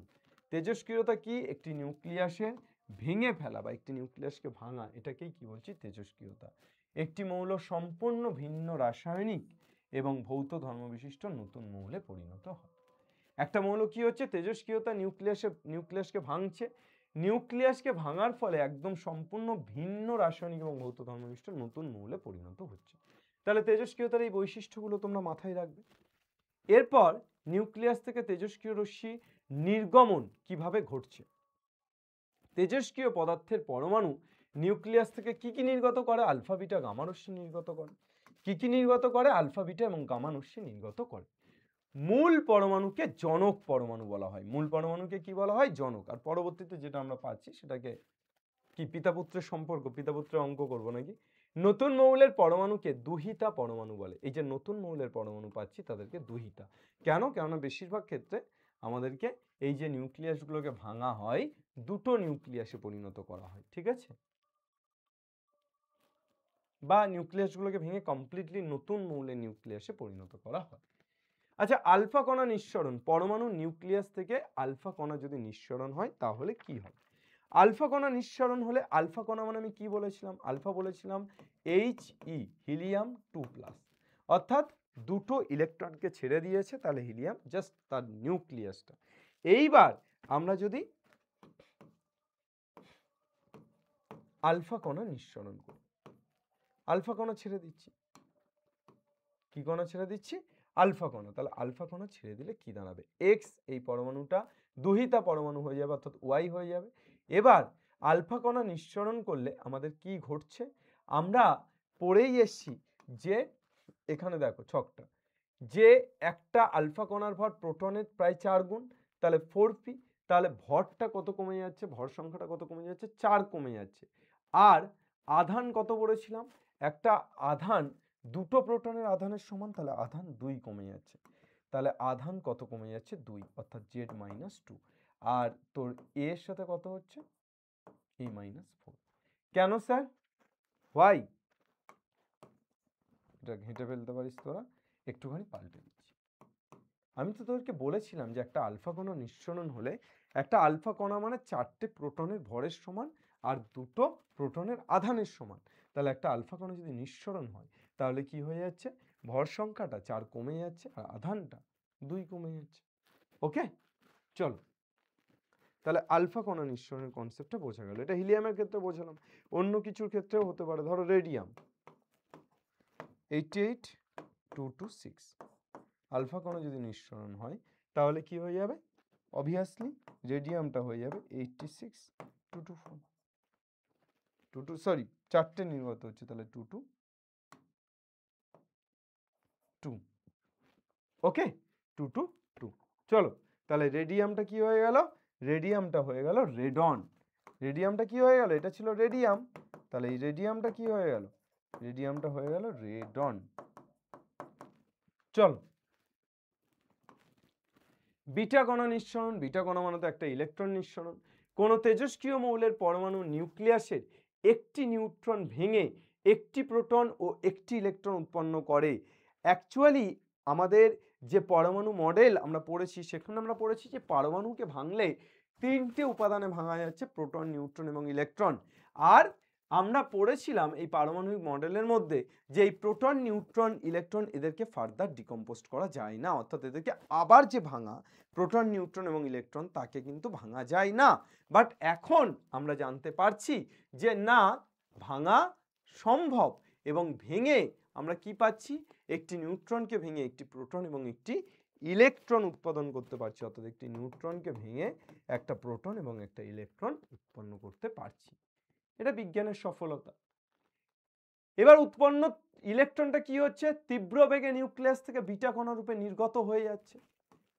তেজস্ক্রিয়তা কি? একটি নিউক্লিয়াসের ভেঙে ফেলা বা একটি নিউক্লিয়াসকে ভাঙা, এটাকেই কি বলছি? তেজস্ক্রিয়তা। একটি মৌল সম্পূর্ণ ভিন্ন রাসায়নিক এবং ভৌত ধর্মবিশিষ্ট নতুন মৌলে পরিণত হয়। একটা মৌল কি হচ্ছে? তেজস্ক্রিয়তা নিউক্লিয়াসকে ভাঙছে, নিউক্লিয়াসকে ভাঙার ফলে একদম সম্পূর্ণ ভিন্ন রাসায়নিক এবং ভৌত ধর্মবিশিষ্ট নতুন মৌলে পরিণত হচ্ছে। তাহলে তেজস্ক্রিয়তার এই বৈশিষ্ট্যগুলো তোমরা মাথায় রাখবে। এরপর নিউক্লিয়াস থেকে তেজস্ক্রিয় রশ্মি নির্গমন কিভাবে ঘটছে। তেজস্ক্রিয় পদার্থের পরমাণু নিউক্লিয়াস থেকে কি কি নির্গত করে? আলফা, বিটা, গামা রশ্মি নির্গত করে। কি কি নির্গত করে? আলফা, বিটা এবং গামা রশ্মি নির্গত করে। মূল পরমাণুকে জনক পরমাণু বলা হয়। মূল পরমাণুকে কি বলা হয়? জনক। আর পরবর্তীতে যেটা আমরা পাচ্ছি সেটাকে কি পিতাপুত্রের সম্পর্ক, পিতাপুত্রের অঙ্ক করবো নাকি? নতুন মৌলের পরমাণুকে দুহিতা পরমাণু বলে। এই যে নতুন মৌলের পরমাণু পাচ্ছি তাদেরকে দুহিতা। কেন? কেননা বেশিরভাগ ক্ষেত্রে আমাদেরকে এই যে নিউক্লিয়াসগুলোকে ভাঙা হয়, দুটো নিউক্লিয়াসে পরিণত করা হয়, ঠিক আছে? বা নিউক্লিয়াসগুলোকে ভেঙে কমপ্লিটলি নতুন মৌলের নিউক্লিয়াসে পরিণত করা হয়। আচ্ছা, আলফা কণা নিঃসরণ। পরমাণু নিউক্লিয়াস থেকে আলফা কণা যদি নিঃসরণ হয় তাহলে কি হয়? আলফা কণা নিঃসরণ হলে, আলফা কণা মানে আমি কি বলেছিলাম? আলফা বলেছিলাম He, হিলিয়াম 2+, অর্থাৎ দুটো ইলেকট্রনকে ছেড়ে দিয়েছে, তাহলে হিলিয়াম জাস্ট তার নিউক্লিয়াসটা। এইবার আমরা যদি আলফা কণা নিঃসরণ করি, আলফা কণা ছেড়ে দিচ্ছি, কি কণা ছেড়ে দিচ্ছি? আলফা কণা। তাহলে আলফা কণা ছেড়ে দিলে কি দাঁড়াবে? এক্স, এই পরমাণুটা দুহিতা পরমাণু হয়ে যাবে, অর্থাৎ ওয়াই হয়ে যাবে। এবার আলফা কণা নিঃসরণ করলে আমাদের কি ঘটছে? আমরা পড়েই এসছি যে এখানে দেখো ছকটা, যে একটা আলফা কণার ভর প্রোটনের প্রায় 4 গুণ, তাহলে 4p, তাহলে ভরটা কত কমে যাচ্ছে? ভর সংখ্যাটা কত কমে যাচ্ছে? 4 কমে যাচ্ছে। আর আধান কত বলেছিলাম? একটা আধান দুটো প্রোটনের আধানের সমান, তাহলে আধান 2 কমে যাচ্ছে। তাহলে আধান কত কমে যাচ্ছে? 2, অর্থাৎ Z-2। আর তোর এ এর সাথে কত হচ্ছে? E-4। কেন স্যার? হোয়াই? এটা ঘেঁটে ফেলতে পারিস তোরা, একটুখানি পাল্টে দিচ্ছি। আমি তো তোদেরকে বলেছিলাম যে একটা আলফা কণা নিঃসরণ হলে, একটা আলফা কণা মানে 4টে প্রোটনের ভরের সমান আর দুটো প্রোটনের আধানের সমান। তাহলে একটা আলফা কণা যদি নিঃসরণ হয় তাহলে কি হয়ে যাচ্ছে? ভর সংখ্যাটা 4 কমে যাচ্ছে আর আধানটা 2 কমে যাচ্ছে। ওকে, চলো তাহলে আলফা কণা নিঃসরণের কনসেপ্টটা বোঝা গেল। এটা হিলিয়ামের ক্ষেত্রে বোঝালাম, অন্য কিছুর ক্ষেত্রেও হতে পারে। ধরো রেডিয়াম 88,226, আলফা কণা যদি নিঃসরণ হয় তাহলে কি হয়ে যাবে? অবভিয়াসলি রেডিয়ামটা হয়ে যাবে 86,224। 2 2 সরি 4টে নির্গত হচ্ছে, তাহলে 2 2 2, ওকে 2 2 2। চলো তাহলে রেডিয়ামটা কি হয়ে গেল, রেডিয়ামটা হয়ে গেল রেডন। রেডিয়ামটা কি হয়ে গেল, এটা ছিল রেডিয়াম, তাহলে এই রেডিয়ামটা কি হয়ে গেল, রেডিয়ামটা হয়ে গেল রেডন। চলো বিটা কণা নিঃসরণ, বিটা কণা মানে তো একটা ইলেকট্রন নিঃসরণ। কোন তেজস্ক্রিয় মৌলের পরমাণু নিউক্লিয়াসের একটি নিউট্রন ভেঙে একটি প্রোটন ও একটি ইলেকট্রন উৎপন্ন করে। অ্যাকচুয়ালি আমাদের যে পরমাণু মডেল আমরা পড়েছি সেখানে আমরা পড়েছি যে পরমাণুকে ভাঙলে 3টে উপাদানে ভাঙা যাচ্ছে, প্রোটন, নিউট্রন এবং ইলেকট্রন। আর আমরা পড়েছিলাম এই পারমাণবিক মডেলের মধ্যে যে এই প্রোটন, নিউট্রন, ইলেকট্রন এদেরকে ফার্দার ডিকম্পোস্ট করা যায় না, অর্থাৎ এদেরকে আবার যে ভাঙা প্রোটন, নিউট্রন এবং ইলেকট্রন তাকে কিন্তু ভাঙা যায় না। বাট এখন আমরা জানতে পারছি যে না, ভাঙা সম্ভব, এবং ভেঙে আমরা কি পাচ্ছি, একটি নিউট্রনকে ভেঙে একটি প্রোটন এবং একটি ইলেকট্রন উৎপাদন করতে পারছি, অর্থাৎ একটি নিউট্রনকে ভেঙে একটা প্রোটন এবং একটা ইলেকট্রন উৎপন্ন করতে পারছি। এটা বিজ্ঞানের সফলতা। এবার উৎপন্ন ইলেকট্রনটা কি হচ্ছে, তীব্র বেগে নিউক্লিয়াস থেকে বিটা কণা রূপে নির্গত হয়ে যাচ্ছে,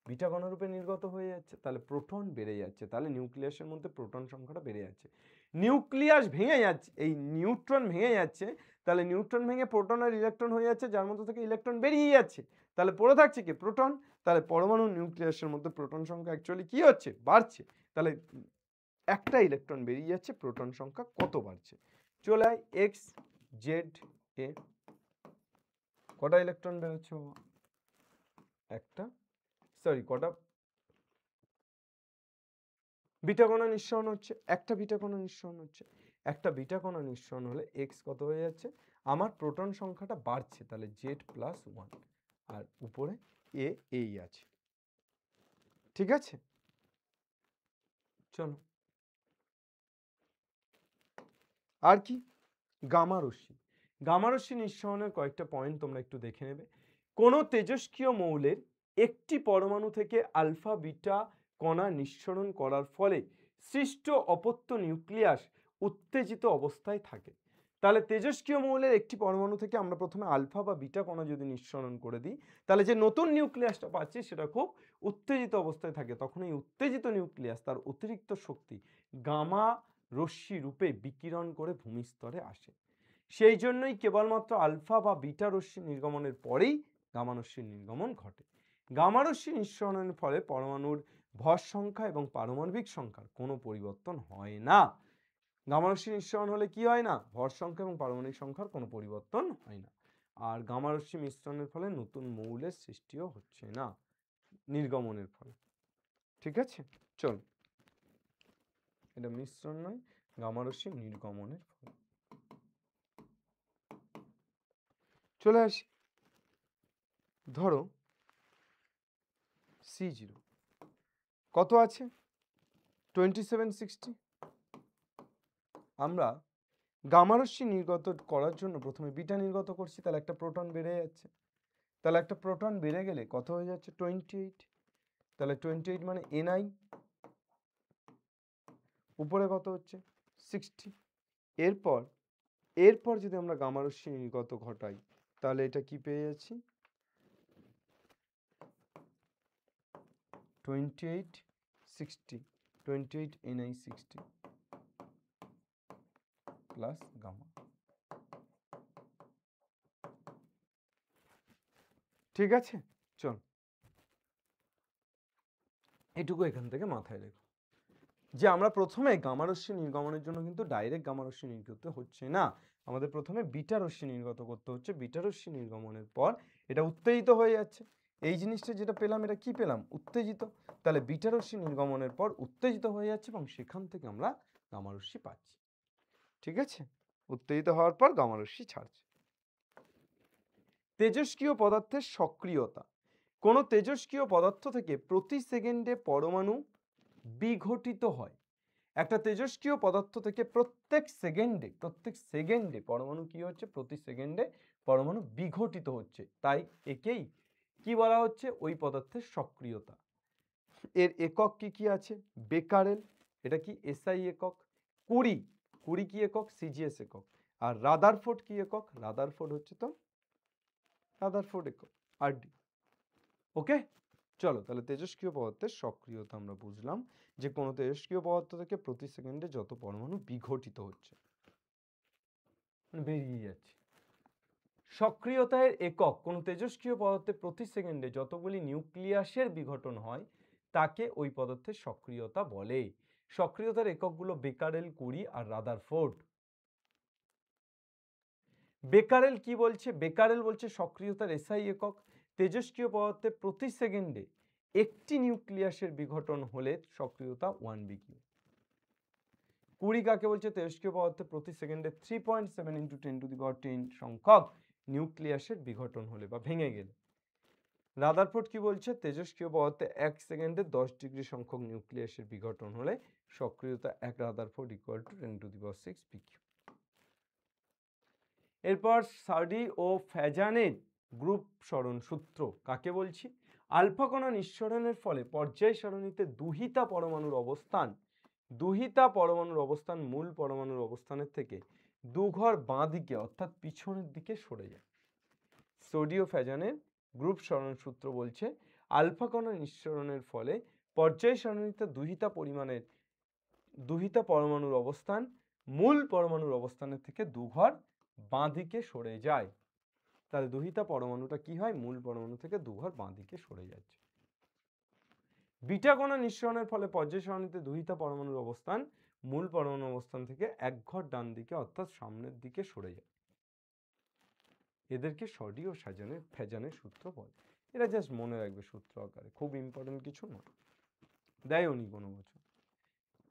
বিটা কণা রূপে নির্গত হয়ে যাচ্ছে, তাহলে প্রোটন বেড়ে যাচ্ছে, তাহলে নিউক্লিয়াসের মধ্যে প্রোটন সংখ্যাটা বেড়ে যাচ্ছে। নিউক্লিয়াস ভেঙে যাচ্ছে, এই নিউট্রন ভেঙে যাচ্ছে, তাহলে নিউট্রন ভেঙে প্রোটন আর ইলেকট্রন হয়ে যাচ্ছে, যার মধ্যে থেকে ইলেকট্রন বেরিয়ে যাচ্ছে, তাহলে পড়ে থাকছে কি, প্রোটন। তাহলে পরমাণু নিউক্লিয়াসের মধ্যে প্রোটন সংখ্যা অ্যাকচুয়ালি কি হচ্ছে, বাড়ছে। তাহলে একটা ইলেকট্রন বেরিয়ে যাচ্ছে, প্রোটন সংখ্যা কত বাড়ছে। চলে আয় এক্স জেড এ, কটা ইলেকট্রন বেরোচ্ছে, একটা, সরি কটা বিটা কণা নিঃসরণ হচ্ছে, একটা বিটা কণা নিঃসরণ হচ্ছে। একটা বিটা কণা নিঃসরণ হলে এক্স কত হয়ে যাচ্ছে, আমার প্রোটন সংখ্যাটা বাড়ছে, তাহলে জেড প্লাস 1, আর উপরে এ এই আছে, ঠিক আছে। চলো আর কি, গামা রশ্মি। গামা রশ্মি নিঃসরণের কয়েকটা পয়েন্ট তোমরা একটু দেখে নেবে। কোনো তেজস্ক্রিয় মৌলের একটি পরমাণু থেকে আলফা বিটা কণা নিঃসরণ করার ফলে সৃষ্ট অপত্য নিউক্লিয়াস উত্তেজিত অবস্থায় থাকে। তাহলে তেজস্ক্রিয় মৌলের একটি পরমাণু থেকে আমরা প্রথমে আলফা বা বিটা কণা যদি নিঃসরণ করে দিই, তাহলে যে নতুন নিউক্লিয়াসটা পাচ্ছি সেটা খুব উত্তেজিত অবস্থায় থাকে। তখন এই উত্তেজিত নিউক্লিয়াস তার অতিরিক্ত শক্তি গামা রশ্মি রূপে বিকিরণ করে ভূমিস্তরে আসে। সেই জন্যই কেবলমাত্র আলফা বা বিটা রশ্মি নির্গমনের পরেই গামা রশ্মির নির্গমন ঘটে। গামা রশ্মি নিঃসরণের ফলে পরমাণুর ভর সংখ্যা এবং পারমাণবিক সংখ্যার কোনো পরিবর্তন হয় না। গামা রশ্মি নিঃসরণ হলে কি হয় না, ভর সংখ্যা এবং পারমাণবিক সংখ্যার কোনো পরিবর্তন হয় না। আর গামা রশ্মি মিশ্রণের ফলে নতুন মৌলের সৃষ্টিও হচ্ছে না নির্গমনের ফলে, ঠিক আছে। চল, এটা মিশ্রণ নয়, গামা রশ্মি নির্গমনের ফলে। চলে আসি, ধরো C0 কত আছে, 2760। আমরা গামা রশ্মি নির্গত করার জন্য প্রথমে বিটা নির্গত করছি, তাহলে একটা প্রোটন বেড়ে যাচ্ছে, তাহলে একটা প্রোটন বেড়ে গেলে কত হয়ে যাচ্ছে, 28। তাহলে 28 মানে Ni, উপরে কত হচ্ছে 60। এরপর এরপর যদি আমরা গামা রশ্মি নির্গত ঘটাই, তাহলে এটা কি পেয়ে যাচ্ছি, 28 60, 28 Ni 60 প্লাস গামা, ঠিক আছে। চল এটুকু এখান থেকে মাথায় রেখো যে আমরা প্রথমে গামা রশ্মি নির্গমনের জন্য কিন্তু ডাইরেক্ট গামা রশ্মি নির্গত হচ্ছে না, আমাদের প্রথমে বিটা রশ্মি নির্গত করতে হচ্ছে। বিটা রশ্মি নির্গমনের পর এটা উত্তেজিত হয়ে যাচ্ছে, এই জিনিসটা যেটা পেলাম এটা কি পেলাম, উত্তেজিত। তাহলে বিটা রশ্মি নির্গমনের পর উত্তেজিত হয়ে যাচ্ছে এবং সেখান থেকে আমরা গামা রশ্মি পাচ্ছি, ঠিক আছে। উত্তেজিত হওয়ার পর গামা রশ্মি ছাড়ছে। তেজস্ক্রিয় পদার্থের সক্রিয়তা। কোনো তেজস্ক্রিয় পদার্থ থেকে প্রতি সেকেন্ডে পরমাণু বিঘটিত হয়। একটা তেজস্ক্রিয় পদার্থ থেকে প্রত্যেক সেকেন্ডে পরমাণু কি হচ্ছে, প্রতি সেকেন্ডে পরমাণু বিঘটিত হচ্ছে, তাই একেই কি বলা হচ্ছে, ওই পদার্থের সক্রিয়তা। এর একক কি কি আছে, বেকারেল, এটা কি এসআই একক, কুরি কুড়ি কি একক? সিজিএস একক। আর রাদারফোর্ড কি একক? রাদারফোর্ড হচ্ছে তো রাদারফোর্ড একক, আরডি। ওকে, চলো তাহলে তেজস্ক্রিয় পদার্থের সক্রিয়তা আমরা বুঝলাম যে কোনো তেজস্ক্রিয় পদার্থ থেকে প্রতি সেকেন্ডে যত পরমাণু বিঘটিত হচ্ছে, বেরিয়ে যাচ্ছে। সক্রিয়তার একক, কোনো তেজস্ক্রিয় পদার্থে প্রতি সেকেন্ডে যতগুলি নিউক্লিয়াসের বিঘটন হয় তাকে ওই পদার্থের সক্রিয়তা বলে। সক্রিয়তার এককগুলো বেকারেল, কুরি আর রাদারফোর্ড। বেকারেল কি বলছে? বেকারেল বলছে সক্রিয়তার এসআই একক, তেজস্ক্রিয় পদার্থে প্রতি সেকেন্ডে একটি নিউক্লিয়াসের বিঘটন হলে সক্রিয়তা 1 বিকিউ। কুড়ি কাকে বলছে? তেজস্ক্রিয় পদার্থে প্রতি সেকেন্ডে 3.7 × 10⁻10 সংখ্যক নিউক্লিয়াসের বিঘটন হলে বা ভেঙে গেলে। রাদারফোর্ড কি বলছে? তেজস্ক্রিয় পদার্থে 1 সেকেন্ডে 10 ডিগ্রি সংখ্যক নিউক্লিয়াসের বিঘটন হলে সক্রিয়তা 1 রাদারফোর্ড = 10⁻6 পিকিউ। এরপর সার্ডি ও ফ্যাজানের গ্রুপ সরণ সূত্র কাকে বলছি? আলফা কণা নিঃসরণের ফলে পর্যায় সারণীতে দুহিতা পরমাণুর অবস্থান মূল পরমাণুর অবস্থানের থেকে দুঘর বাঁ দিকে অর্থাৎ পিছনের দিকে সরে যায়। সোডি ও ফ্যাজানের গ্রুপ সরণ সূত্র বলছে আলফা কণা নিঃসরণের ফলে পর্যায় সারণীতে দুহিতা পরমাণুর অবস্থান মূল পরমাণুর অবস্থানের থেকে দুঘর বাঁ দিকে সরে যায়। তাহলে দুহিতা পরমাণুটা কি হয়? মূল পরমাণু থেকে দুঘর বাঁ দিকে সরে যাচ্ছে। বিটা কণা নিঃসরণের ফলে পর্যায় সারণীতে দুহিতা পরমাণুর অবস্থান মূল পরমাণু অবস্থান থেকে এক ঘর ডান দিকে অর্থাৎ সামনের দিকে সরে যায়। এদেরকে সডি ও ফ্যাজানের সূত্র বলে। এরা জাস্ট মনে রাখবে সূত্র আকারে, খুব ইম্পর্টেন্ট কিছু নয়, দেয়নি কোনো বছর।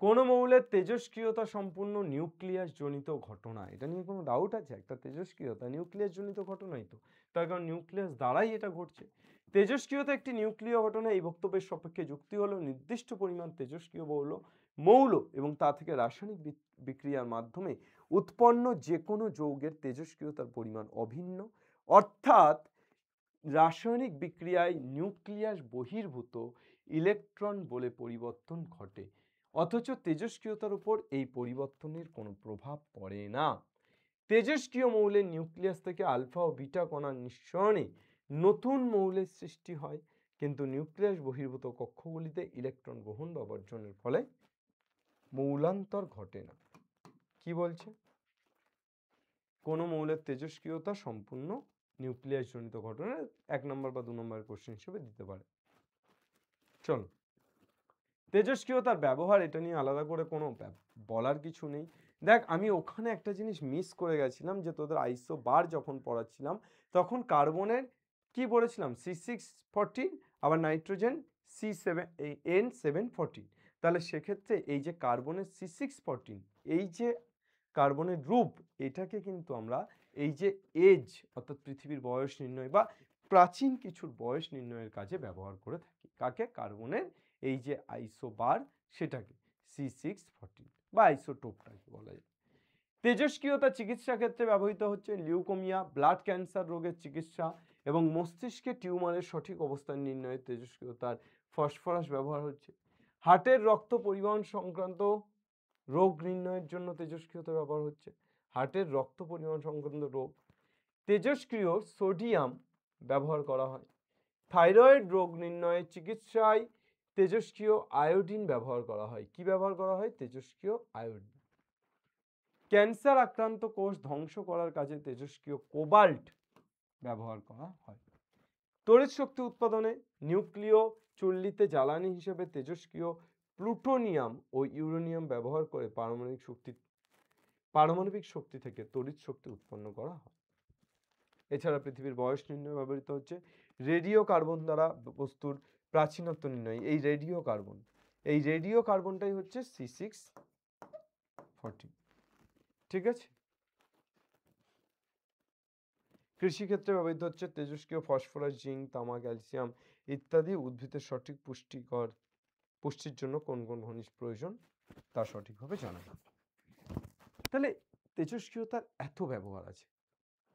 কোন মৌলের তেজস্ক্রিয়তা সম্পূর্ণ নিউক্লিয়াস জনিত ঘটনা, এটা নিয়ে কোনো ডাউট আছে? একটা তেজস্ক্রিয়তা নিউক্লিয়াস জনিত ঘটনাই তো, তার কারণ নিউক্লিয়াস দ্বারাই এটা ঘটছে। তেজস্ক্রিয়তা একটি নিউক্লিয় ঘটনা। এই বক্তব্যের সপক্ষে যুক্তি হলো নির্দিষ্ট পরিমাণ তেজস্ক্রিয় মৌল এবং তা থেকে রাসায়নিক বিক্রিয়ার মাধ্যমে উৎপন্ন যে কোনো যৌগের তেজস্ক্রিয়তার পরিমাণ অভিন্ন, অর্থাৎ রাসায়নিক বিক্রিয়ায় নিউক্লিয়াস বহির্ভূত ইলেকট্রন বলে পরিবর্তন ঘটে, অথচ তেজস্ক্রিয়তার উপর এই পরিবর্তনের কোনো প্রভাব পড়ে না। তেজস্ক্রিয় মৌলের নিউক্লিয়াস থেকে আলফা ও বিটা কণার নিঃসরণে নতুন মৌলের সৃষ্টি হয়, কিন্তু নিউক্লিয়াস বহির্ভূত কক্ষগুলিতে ইলেকট্রন গ্রহণ বা বর্জনের ফলে মৌলান্তর ঘটে না। কি বলছে? কোন মৌলের তেজস্ক্রিয়তা সম্পূর্ণ নিউক্লিয়াস জনিত ঘটনা, 1 নম্বর বা 2 নম্বরের কোশ্চেন হিসেবে দিতে পারে। চলো, তেজস্ক্রিয়তার ব্যবহার, এটা নিয়ে আলাদা করে কোনো বলার কিছু নেই। দেখ, আমি ওখানে একটা জিনিস মিস করে গেছিলাম, যে তোদের আইসো বার যখন পড়াচ্ছিলাম তখন কার্বনের কি পড়েছিলাম? C614, আবার নাইট্রোজেন N714। তাহলে সেক্ষেত্রে এই যে কার্বনের C614, এই যে কার্বনের রূপ, এটাকে কিন্তু আমরা এই যে এজ অর্থাৎ পৃথিবীর বয়স নির্ণয় বা প্রাচীন কিছুর বয়স নির্ণয়ের কাজে ব্যবহার করে থাকি। কাকে? কার্বনের এই যে আইসো বার, সেটাকে C614 বা আইসোটোপটাকে বলা যায়। তেজস্ক্রিয়তা চিকিৎসা ক্ষেত্রে ব্যবহৃত হচ্ছে লিউকোমিয়া, ব্লাড ক্যান্সার রোগের চিকিৎসা এবং মস্তিষ্কে টিউমারের সঠিক অবস্থান নির্ণয়ে তেজস্ক্রিয়তার ফসফরাস ব্যবহার হচ্ছে। হার্টের রক্ত পরিবহন সংক্রান্ত রোগ নির্ণয়ের জন্য তেজস্ক্রিয়তা ব্যবহার হচ্ছে। হার্টের রক্ত পরিবহন সংক্রান্ত রোগ, তেজস্ক্রিয় সোডিয়াম ব্যবহার করা হয়। থাইরয়েড রোগ নির্ণয়ের চিকিৎসায় তেজস্ক্রিয় আয়োডিন ব্যবহার করা হয়। কি ব্যবহার করা হয়? তেজস্ক্রিয় আয়োডিন। ক্যান্সার আক্রান্ত কোষ ধ্বংস করার কাজে তেজস্ক্রিয় কোবাল্ট ব্যবহার করা হয়। তড়িৎ শক্তি উৎপাদনে নিউক্লিয় চুল্লিতে জ্বালানি হিসেবে তেজস্ক্রিয় প্লুটোনিয়াম ও ইউরেনিয়াম ব্যবহার করে পারমাণবিক শক্তি থেকে তড়িৎ শক্তি উৎপন্ন করা হয়। এছাড়া পৃথিবীর বয়স নির্ণয় ব্যবহৃত হচ্ছে রেডিও কার্বন দ্বারা বস্তুর প্রাচীনত্ব নির্ণয়। এই রেডিও কার্বনটাই হচ্ছে C614। ঠিক আছে। কৃষিক্ষেত্রে ব্যবহৃত হচ্ছে তেজস্ক্রিয় ফসফরাস, জিঙ্ক, তামা, ক্যালসিয়াম ইত্যাদি। উদ্ভিদের সঠিক পুষ্টির জন্য কোন কোন খনিজ প্রয়োজন তা সঠিকভাবে জানা যাবে। তাহলে তেজস্ক্রিয়তার এত ব্যবহার আছে,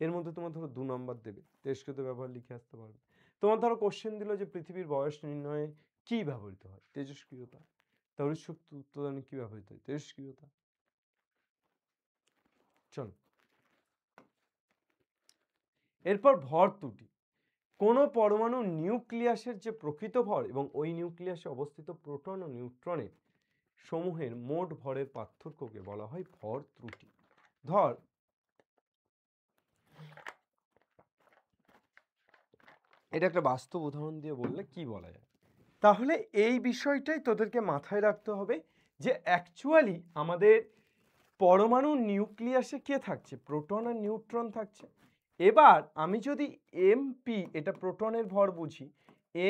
এর মধ্যে তোমার ধরো 2 নম্বর দেবে, তেজস্ক্রিয়তার ব্যবহার লিখে আসতে পারবে। তোমার ধরো কোশ্চেন দিল যে পৃথিবীর বয়স নির্ণয়ে কি ব্যবহৃত হয়? তেজস্ক্রিয়তা। তড়িৎ শক্তি উৎপাদনে কি ব্যবহৃত হয়? তেজস্ক্রিয়তা। চলো, এরপর ভর ত্রুটি। কোনো পরমাণু নিউক্লিয়াসের যে প্রকৃত ভর এবং ওই নিউক্লিয়াসে অবস্থিত প্রোটন ও নিউট্রনের সমূহের মোট ভরের পার্থক্যকে বলা হয় ভর ত্রুটি। ধর এটা একটা বাস্তব উদাহরণ দিয়ে বললে কি বলা যায়, তাহলে এই বিষয়টাই তোদেরকে মাথায় রাখতে হবে যে অ্যাকচুয়ালি আমাদের পরমাণু নিউক্লিয়াসে কে থাকছে, প্রোটন আর নিউট্রন থাকছে। এবার আমি যদি এমপি এটা প্রোটনের ভর বুঝি,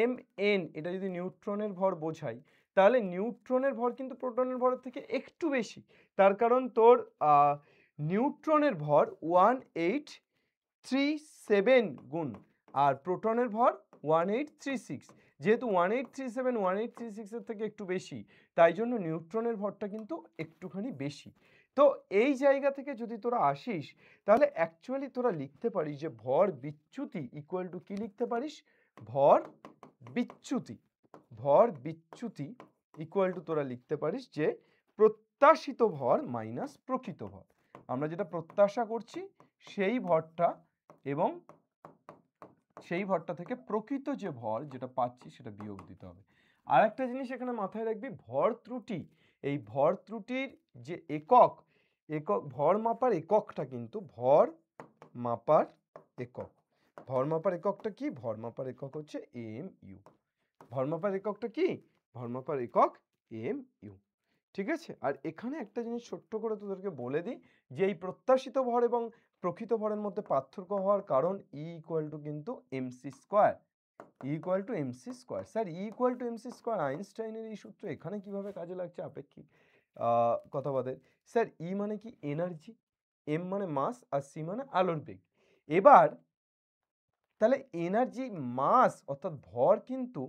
এম এন এটা যদি নিউট্রনের ভর বোঝাই, তাহলে নিউট্রনের ভর কিন্তু প্রোটনের ভরের থেকে একটু বেশি। তার কারণ তোর নিউট্রনের ভর 1837 গুণ আর প্রোটনের ভর 1836। যেহেতু 1837 1836 এর থেকে একটু বেশি, তাই জন্য নিউট্রনের ভরটা কিন্তু একটুখানি বেশি। তো এই জায়গা থেকে যদি তোরা আসিস, তাহলে অ্যাকচুয়ালি তোরা লিখতে পারিস যে ভর বিচ্যুতি ইকুয়াল টু কি লিখতে পারিস, ভর বিচ্যুতি। ভর বিচ্যুতি ইকুয়াল টু তোরা লিখতে পারিস যে প্রত্যাশিত ভর মাইনাস প্রকৃত ভর। আমরা যেটা প্রত্যাশা করছি সেই ভরটা এবং সেই ভরটা থেকে প্রকৃত যে ভর যেটা পাচ্ছি সেটা বিয়োগ দিতে হবে। আর একটা জিনিস এখানে মাথায় রাখবি, ভর ত্রুটি, এই ভর ত্রুটির যে একক, ভর মাপার এককটা কিন্তু ভর মাপার একক। ভর মাপার এককটা কি, ভর মাপার একক হচ্ছে এম ইউ। ভর মাপার এককটা কি, ভর মাপার একক এম ইউ। ঠিক আছে, আর এখানে একটা জিনিস ছোট্ট করে তোদেরকে বলে দিই যে এই প্রত্যাশিত ভর এবং প্রকৃত ভরের মধ্যে পার্থক্য হওয়ার কারণ ই ইকুয়াল টু কিন্তু MC square. E equal to MC square. Sir E equal to MC square আইনস্টাইনের এই সূত্র এখানে কিভাবে কাজে লাগছে আপেক্ষিক কথাবাদের? স্যার ই মানে কি এনার্জি, এম মানে মাস আর সি মানে আলোর বেগ। এবার তাহলে এনার্জি মাস অর্থাৎ ভর কিন্তু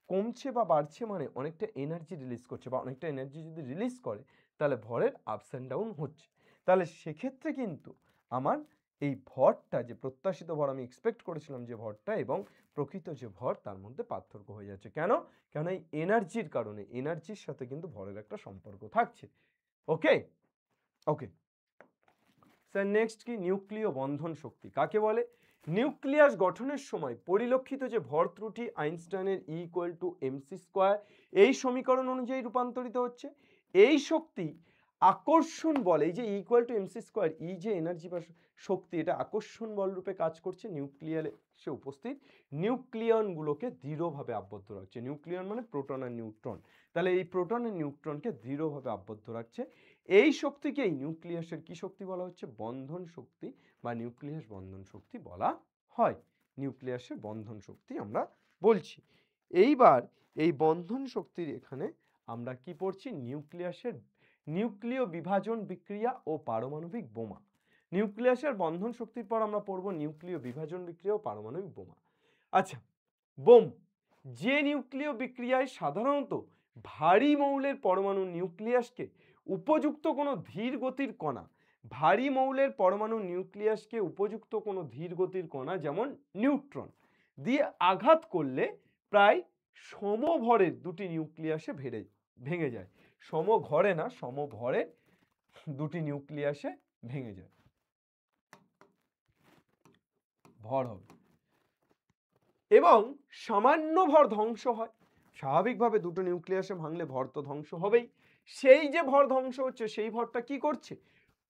কমছে বা বাড়ছে মানে অনেকটা এনার্জি রিলিজ করছে, বা অনেকটা এনার্জি যদি রিলিজ করে তাহলে ভরের আপস অ্যান্ড ডাউন হচ্ছে। তাহলে সেক্ষেত্রে কিন্তু আমার এই ভরটা যে প্রত্যাশিত ভর আমি এক্সপেক্ট করেছিলাম যে ভরটা এবং প্রকৃত যে ভর তার মধ্যে পার্থক্য হয়ে যাচ্ছে। কেন? কেন এই এনার্জির কারণে, এনার্জির সাথে কিন্তু ভরের একটা সম্পর্ক থাকছে। ওকে ওকে স্যার নেক্সট কি, নিউক্লিয় বন্ধন শক্তি কাকে বলে? নিউক্লিয়াস গঠনের সময় পরিলক্ষিত যে ভর ত্রুটি আইনস্টাইনের E equal to MC square এই সমীকরণ অনুযায়ী রূপান্তরিত হচ্ছে। এই শক্তি আকর্ষণ বল, এই যে ইকুয়াল টু এমসি স্কোয়ার, ই যে এনার্জি বা শক্তি, এটা আকর্ষণ বল রূপে কাজ করছে নিউক্লিয়ারে সে উপস্থিত নিউক্লিয়নগুলোকে দৃঢ়ভাবে আবদ্ধ রাখছে। নিউক্লিয়ন মানে প্রোটন আর নিউট্রন, তাহলে এই প্রোটন আর নিউট্রনকে দৃঢ়ভাবে আবদ্ধ রাখছে। এই শক্তিকেই নিউক্লিয়াসের কি শক্তি বলা হচ্ছে, বন্ধন শক্তি বা নিউক্লিয়াস বন্ধন শক্তি বলা হয়। নিউক্লিয়াসের বন্ধন শক্তি আমরা বলছি। এইবার এই বন্ধন শক্তির এখানে আমরা কি পড়ছি, নিউক্লিয়াসের নিউক্লিয় বিভাজন বিক্রিয়া ও পারমাণবিক বোমা। নিউক্লিয়াসের বন্ধন শক্তির পর আমরা পড়ব নিউক্লিয় বিভাজন বিক্রিয়া ও পারমাণবিক বোমা। আচ্ছা, বোম, যে নিউক্লিয় বিক্রিয়ায় সাধারণত ভারী মৌলের পরমাণু নিউক্লিয়াসকে উপযুক্ত কোনো ধীর গতির কণা, ভারী মৌলের পরমাণু নিউক্লিয়াসকে উপযুক্ত কোনো ধীর গতির কণা যেমন নিউট্রন দিয়ে আঘাত করলে প্রায় সমভরের দুটি নিউক্লিয়াসে ভেঙে যায়। সমঘরে না, সমভরের দুটি নিউক্লিয়াসে ভেঙে যায়, ভর হবে এবং সামান্য ভর ধ্বংস হয়। স্বাভাবিকভাবে দুটো নিউক্লিয়াসে ভাঙলে ভর তো ধ্বংস হবেই। সেই যে ভর ধ্বংস হচ্ছে সেই ভরটা কি করছে,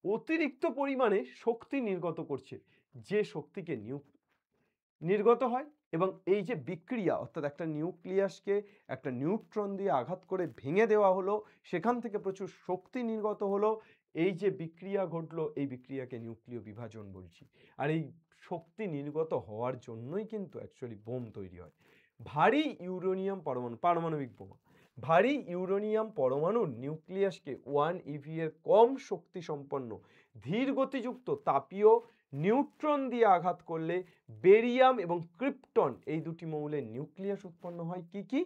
অতিরিক্ত পরিমাণে শক্তি নির্গত করছে, যে শক্তিকে নির্গত হয় এবং এই যে বিক্রিয়া অর্থাৎ একটা নিউক্লিয়াসকে একটা নিউট্রন দিয়ে আঘাত করে ভেঙে দেওয়া হলো, সেখান থেকে প্রচুর শক্তি নির্গত হলো, এই যে বিক্রিয়া ঘটলো এই বিক্রিয়াকে নিউক্লিয় বিভাজন বলছি। আর এই শক্তি নির্গত হওয়ার জন্যই কিন্তু অ্যাকচুয়ালি বোম তৈরি হয়। ভারী ইউরেনিয়াম পরমাণু, পারমাণবিক বোমা, ভারী ইউরেনিয়াম পরমাণুর নিউক্লিয়াসকে 1 eV এর কম শক্তি সম্পন্ন ধীর গতিযুক্ত তাপীয় নিউট্রন দিয়ে আঘাত করলে বেরিয়াম এবং ক্রিপ্টন এই দুটি মৌলের নিউক্লিয়াস উৎপন্ন হয়। কি কি,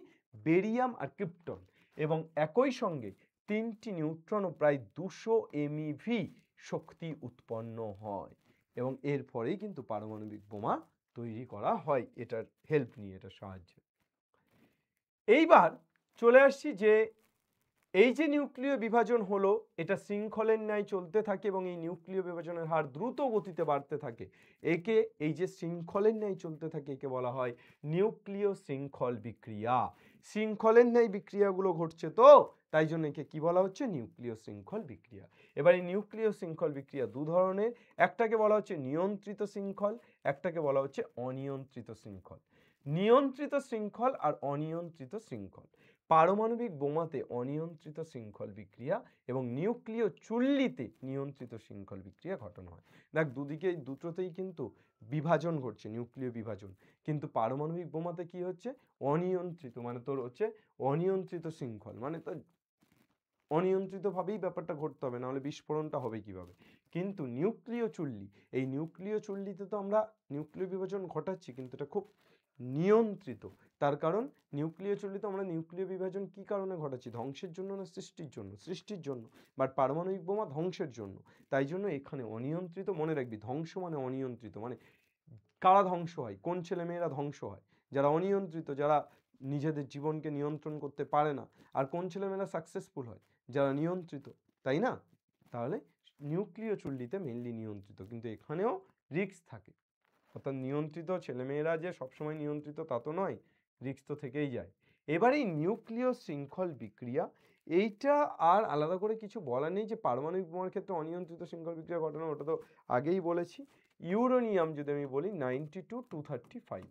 বেরিয়াম আর ক্রিপ্টন, এবং একই সঙ্গে তিনটি নিউট্রন ও প্রায় 200 MeV শক্তি উৎপন্ন হয় এবং এর ফলেই কিন্তু পারমাণবিক বোমা তৈরি করা হয় এটার হেল্প নিয়ে, এটার সাহায্যে। এইবার চলে আসছি যে এই যে নিউক্লিয় বিভাজন হলো এটা শৃঙ্খলের ন্যায় চলতে থাকে এবং এই নিউক্লিয় বিভাজনের হার দ্রুত গতিতে বাড়তে থাকে। একে এই যে শৃঙ্খলের ন্যায় চলতে থাকে একে বলা হয় নিউক্লিয় শৃঙ্খল বিক্রিয়া। শৃঙ্খলের ন্যায় বিক্রিয়াগুলো ঘটছে তো তাই জন্য একে কি বলা হচ্ছে নিউক্লিয় শৃঙ্খল বিক্রিয়া। এবার এই নিউক্লিয় শৃঙ্খল বিক্রিয়া দু ধরনের, একটাকে বলা হচ্ছে নিয়ন্ত্রিত শৃঙ্খল, একটাকে বলা হচ্ছে অনিয়ন্ত্রিত শৃঙ্খল। নিয়ন্ত্রিত শৃঙ্খল আর অনিয়ন্ত্রিত শৃঙ্খল। পারমাণবিক বোমাতে অনিয়ন্ত্রিত শৃঙ্খল বিক্রিয়া এবং নিউক্লিয় চুল্লিতে নিয়ন্ত্রিত শৃঙ্খল বিক্রিয়া ঘটানো হয়। দেখ দুদিকে দুটোতেই কিন্তু বিভাজন ঘটছে, নিউক্লিয় বিভাজন, কিন্তু পারমাণবিক বোমাতে কি হচ্ছে অনিয়ন্ত্রিত, মানে তোর হচ্ছে অনিয়ন্ত্রিত শৃঙ্খল, মানে তোর অনিয়ন্ত্রিতভাবেই ব্যাপারটা ঘটতে হবে, নাহলে বিস্ফোরণটা হবে কিভাবে। কিন্তু নিউক্লিয় চুল্লি, এই নিউক্লিয় চুল্লিতে তো আমরা নিউক্লিয় বিভাজন ঘটাচ্ছি কিন্তু এটা খুব নিয়ন্ত্রিত। তার কারণ নিউক্লিয় চুল্লিতে আমরা নিউক্লিয় বিভাজন কি কারণে ঘটাচ্ছি, ধ্বংসের জন্য না সৃষ্টির জন্য? সৃষ্টির জন্য। বাট পারমাণবিক বোমা ধ্বংসের জন্য। তাই জন্য এখানে অনিয়ন্ত্রিত, মনে রাখবি ধ্বংস মানে অনিয়ন্ত্রিত, মানে কারা ধ্বংস হয়, কোন ছেলেমেয়েরা ধ্বংস হয়, যারা অনিয়ন্ত্রিত, যারা নিজেদের জীবনকে নিয়ন্ত্রণ করতে পারে না। আর কোন ছেলেমেয়েরা সাকসেসফুল হয়, যারা নিয়ন্ত্রিত, তাই না? তাহলে নিউক্লিয় চুল্লিতে মেইনলি নিয়ন্ত্রিত, কিন্তু এখানেও রিস্ক থাকে। অর্থাৎ নিয়ন্ত্রিত ছেলেমেয়েরা যে সবসময় নিয়ন্ত্রিত তা তো নয়, রিস্ক তো থেকেই যায়। এবার এই নিউক্লিয় শৃঙ্খল বিক্রিয়া, এইটা আর আলাদা করে কিছু বলার নেই যে পারমাণবিক বোমার ক্ষেত্রে অনিয়ন্ত্রিত শৃঙ্খল বিক্রিয়া ঘটানো, ওটা তো আগেই বলেছি। ইউরেনিয়াম যদি আমি বলি 92-235,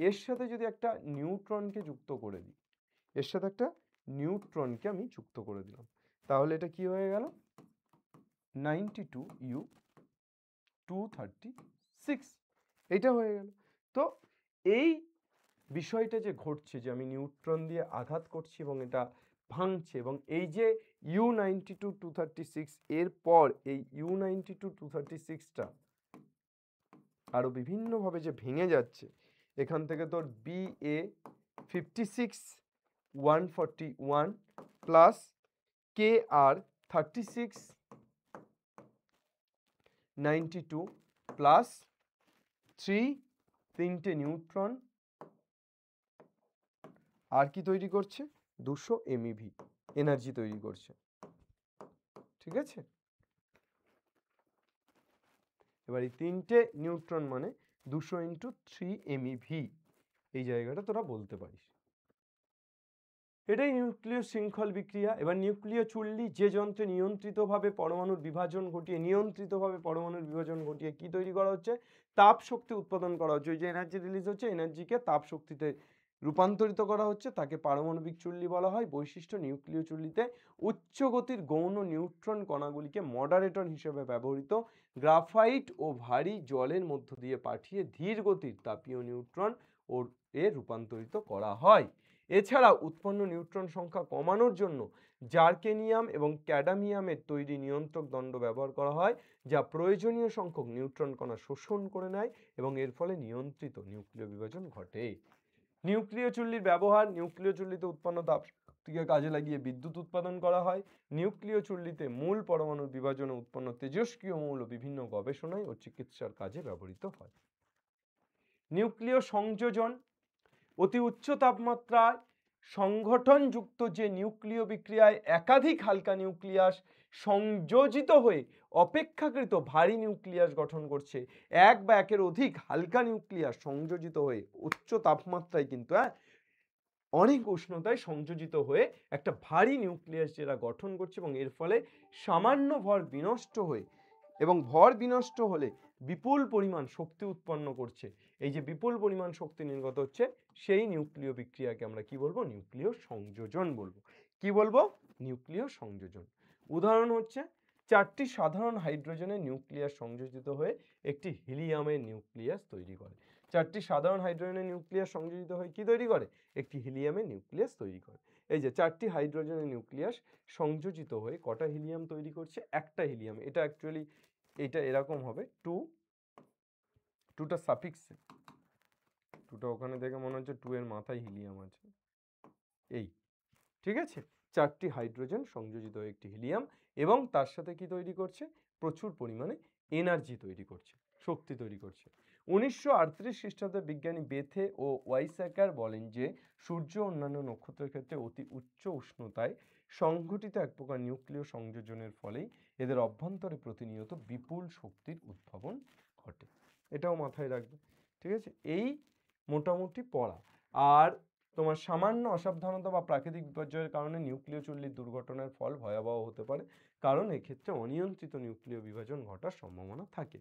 এর সাথে যদি একটা নিউট্রনকে যুক্ত করে দিই, এর সাথে একটা নিউট্রনকে আমি যুক্ত করে দিলাম, তাহলে এটা কি হয়ে গেল 92U236, এটা হয়ে গেল। তো এই বিষয়টা যে ঘটছে যে আমি নিউট্রন দিয়ে আঘাত করছি এবং এটা ভাঙছে, এবং এই যে U92-236 এর পর এই U92-236টা আরো বিভিন্নভাবে যে ভেঙে যাচ্ছে, এখান থেকে তোর BA56-141 plus KR36-92 plus 3 neutron আর কি তৈরি করছে 200 MeV এনার্জি তৈরি করছে। ঠিক আছে, এবার এই 3 নিউট্রন মানে 200 × 3 MeV, এই জায়গাটা তোরা বলতে পারিস। এটাই নিউক্লিয় শৃঙ্খল বিক্রিয়া। এবার নিউক্লিয় চুল্লি যে যন্ত্রে নিয়ন্ত্রিতভাবে পরমাণুর বিভাজন ঘটিয়ে কি তৈরি করা হচ্ছে, তাপ শক্তি উৎপাদন করা হচ্ছে। ওই যে এনার্জি রিলিজ হচ্ছে, এনার্জিকে তাপ শক্তিতে রূপান্তরিত করা হচ্ছে, তাকে পারমাণবিক চুল্লি বলা হয়। বৈশিষ্ট্য, নিউক্লিয় চুল্লিতে উচ্চ গতির গৌণ নিউট্রন কণাগুলিকে মডারেটর হিসেবে ব্যবহৃত গ্রাফাইট ও ভারী জলের মধ্য দিয়ে পাঠিয়ে ধীর গতির তাপীয় নিউট্রন এ রূপান্তরিত করা হয়। এছাড়া উৎপন্ন নিউট্রন সংখ্যা কমানোর জন্য জার্কেনিয়াম এবং ক্যাডামিয়ামের তৈরি নিয়ন্ত্রক দণ্ড ব্যবহার করা হয়, যা প্রয়োজনীয় সংখ্যক নিউট্রন কণা শোষণ করে নেয় এবং এর ফলে নিয়ন্ত্রিত নিউক্লিয় বিভাজন ঘটে। নিউক্লিয় চুল্লির ব্যবহার, নিউক্লিয় চুল্লিতে উৎপন্ন তাপকে কাজে লাগিয়ে বিদ্যুৎ উৎপাদন করা হয়। নিউক্লিয় চুল্লিতে মূল পরমাণুর বিভাজনে উৎপন্ন তেজস্ক্রিয় মৌল বিভিন্ন গবেষণায় ও চিকিৎসার কাজে ব্যবহৃত হয়। নিউক্লিয় সংযোজন, অতি উচ্চ তাপমাত্রায় সংগঠনযুক্ত যে নিউক্লিয় বিক্রিয়ায় একাধিক হালকা নিউক্লিয়াস সংযোজিত হয়ে অপেক্ষাকৃত ভারী নিউক্লিয়াস গঠন করছে। এক বা একের অধিক হালকা নিউক্লিয়াস সংযোজিত হয়ে উচ্চ তাপমাত্রায় কিন্তু অনেক উষ্ণতায় সংযোজিত হয়ে একটা ভারী নিউক্লিয়াস যেটা গঠন করছে, এবং এর ফলে সামান্য ভর বিনষ্ট হয়ে, এবং ভর বিনষ্ট হলে বিপুল পরিমাণ শক্তি উৎপন্ন করছে। এই যে বিপুল পরিমাণ শক্তি নির্গত হচ্ছে, সেই নিউক্লিয় বিক্রিয়াকে আমরা কি বলবো, নিউক্লিয় সংযোজন বলবো। কি বলবো, নিউক্লিয় সংযোজন। উদাহরণ হচ্ছে 4টি সাধারণ হাইড্রোজেনের নিউক্লিয়াস সংযোজিত হয়ে একটি হিলিয়ামের নিউক্লিয়াস তৈরি করে। 4টি সাধারণ হাইড্রোজেনের নিউক্লিয়াস সংযোজিত হয়ে কি তৈরি করে, একটি হিলিয়ামের নিউক্লিয়াস তৈরি করে। এই যে 4টি হাইড্রোজেনের নিউক্লিয়াস সংযোজিত হয়ে কটা হিলিয়াম তৈরি করছে, একটা হিলিয়াম। এটা অ্যাকচুয়ালি এটা এরকম হবে, টুটা সাফিক্সে, টুটা ওখানে দেখে মনে হচ্ছে 2 এর মাথায় হিলিয়াম আছে, এই, ঠিক আছে। 4টি হাইড্রোজেন সংযোজিত হয়ে একটি হিলিয়াম, এবং তার সাথে কি তৈরি করছে, প্রচুর পরিমাণে এনার্জি তৈরি করছে, শক্তি তৈরি করছে। 1938 খ্রিস্টাব্দে বিজ্ঞানী বেথে ও ওয়াইস্যাকার বলেন যে সূর্য অন্যান্য নক্ষত্রের ক্ষেত্রে অতি উচ্চ উষ্ণতায় সংঘটিত এক প্রকার নিউক্লিয় সংযোজনের ফলেই এদের অভ্যন্তরে প্রতিনিয়ত বিপুল শক্তির উদ্ভাবন ঘটে। এটাও মাথায় রাখবে, ঠিক আছে? এই মোটামুটি পড়া। আর তোমার সামান্য অসাবধানতা বা প্রাকৃতিক বিপর্যয়ের কারণে নিউক্লিয় চুল্লির দুর্ঘটনার ফল ভয়াবহ হতে পারে, কারণ এক্ষেত্রে অনিয়ন্ত্রিত নিউক্লিয় বিভাজন ঘটার সম্ভাবনা থাকে,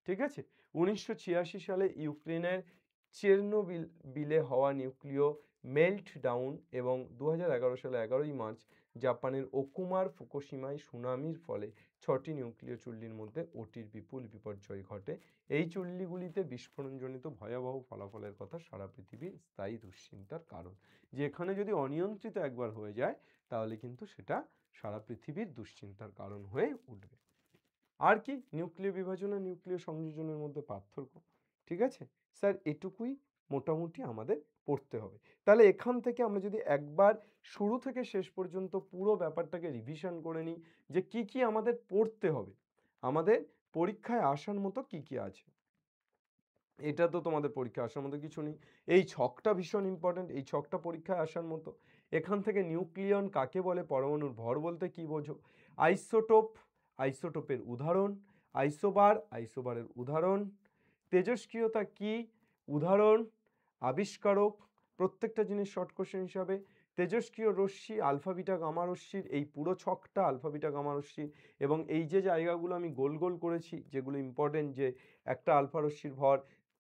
ঠিক আছে? 1986 সালে ইউক্রেনের চেরনোবিলে হওয়া নিউক্লিয় মেল্ট ডাউন এবং 2011 সালে 11ই মার্চ জাপানের ওকুমার ফুকুশিমায় সুনামির ফলে 6টি নিউক্লিয় চুল্লির মধ্যে ওটির বিপুল বিপর্যয় ঘটে। এই চুল্লিগুলিতে বিস্ফোরণজনিত ভয়াবহ ফলাফলের কথা সারা পৃথিবীর স্থায়ী দুশ্চিন্তার কারণ। যে এখানে যদি অনিয়ন্ত্রিত একবার হয়ে যায় তাহলে কিন্তু সেটা সারা পৃথিবীর দুশ্চিন্তার কারণ হয়ে উঠবে। আর কি নিউক্লিয় বিভাজন আর নিউক্লিয় সংযোজনের মধ্যে পার্থক্য, ঠিক আছে স্যার? এটুকুই মোটামুটি আমাদের পড়তে হবে। তাহলে এখান থেকে আমরা যদি একবার শুরু থেকে শেষ পর্যন্ত পুরো ব্যাপারটাকে রিভিশন করে নিই যে কি কি আমাদের পড়তে হবে, আমাদের পরীক্ষায় আসার মতো কি কি আছে। এটা তো তোমাদের পরীক্ষায় আসার মতো কিছু নেই। এই ছকটা ভীষণ ইম্পর্টেন্ট, এই ছকটা পরীক্ষায় আসার মতো। এখান থেকে নিউক্লিয়ন কাকে বলে, পরমাণুর ভর বলতে কি বোঝো, আইসোটোপ, আইসোটোপের উদাহরণ, আইসোবার, আইসোবারের উদাহরণ, তেজস্ক্রিয়তা কি, উদাহরণ, আবিষ্কারক, প্রত্যেকটা জিনিস শর্ট কোশ্চেন হিসাবে, তেজস্ক্রিয় রশ্মি, আলফা বিটা গামা রশ্মির এই পুরো ছকটা আলফা বিটা গামা রশ্মি, এবং এই যে জায়গাগুলো আমি গোল গোল করেছি যেগুলো ইম্পর্টেন্ট, যে একটা আলফা রশ্মির ভর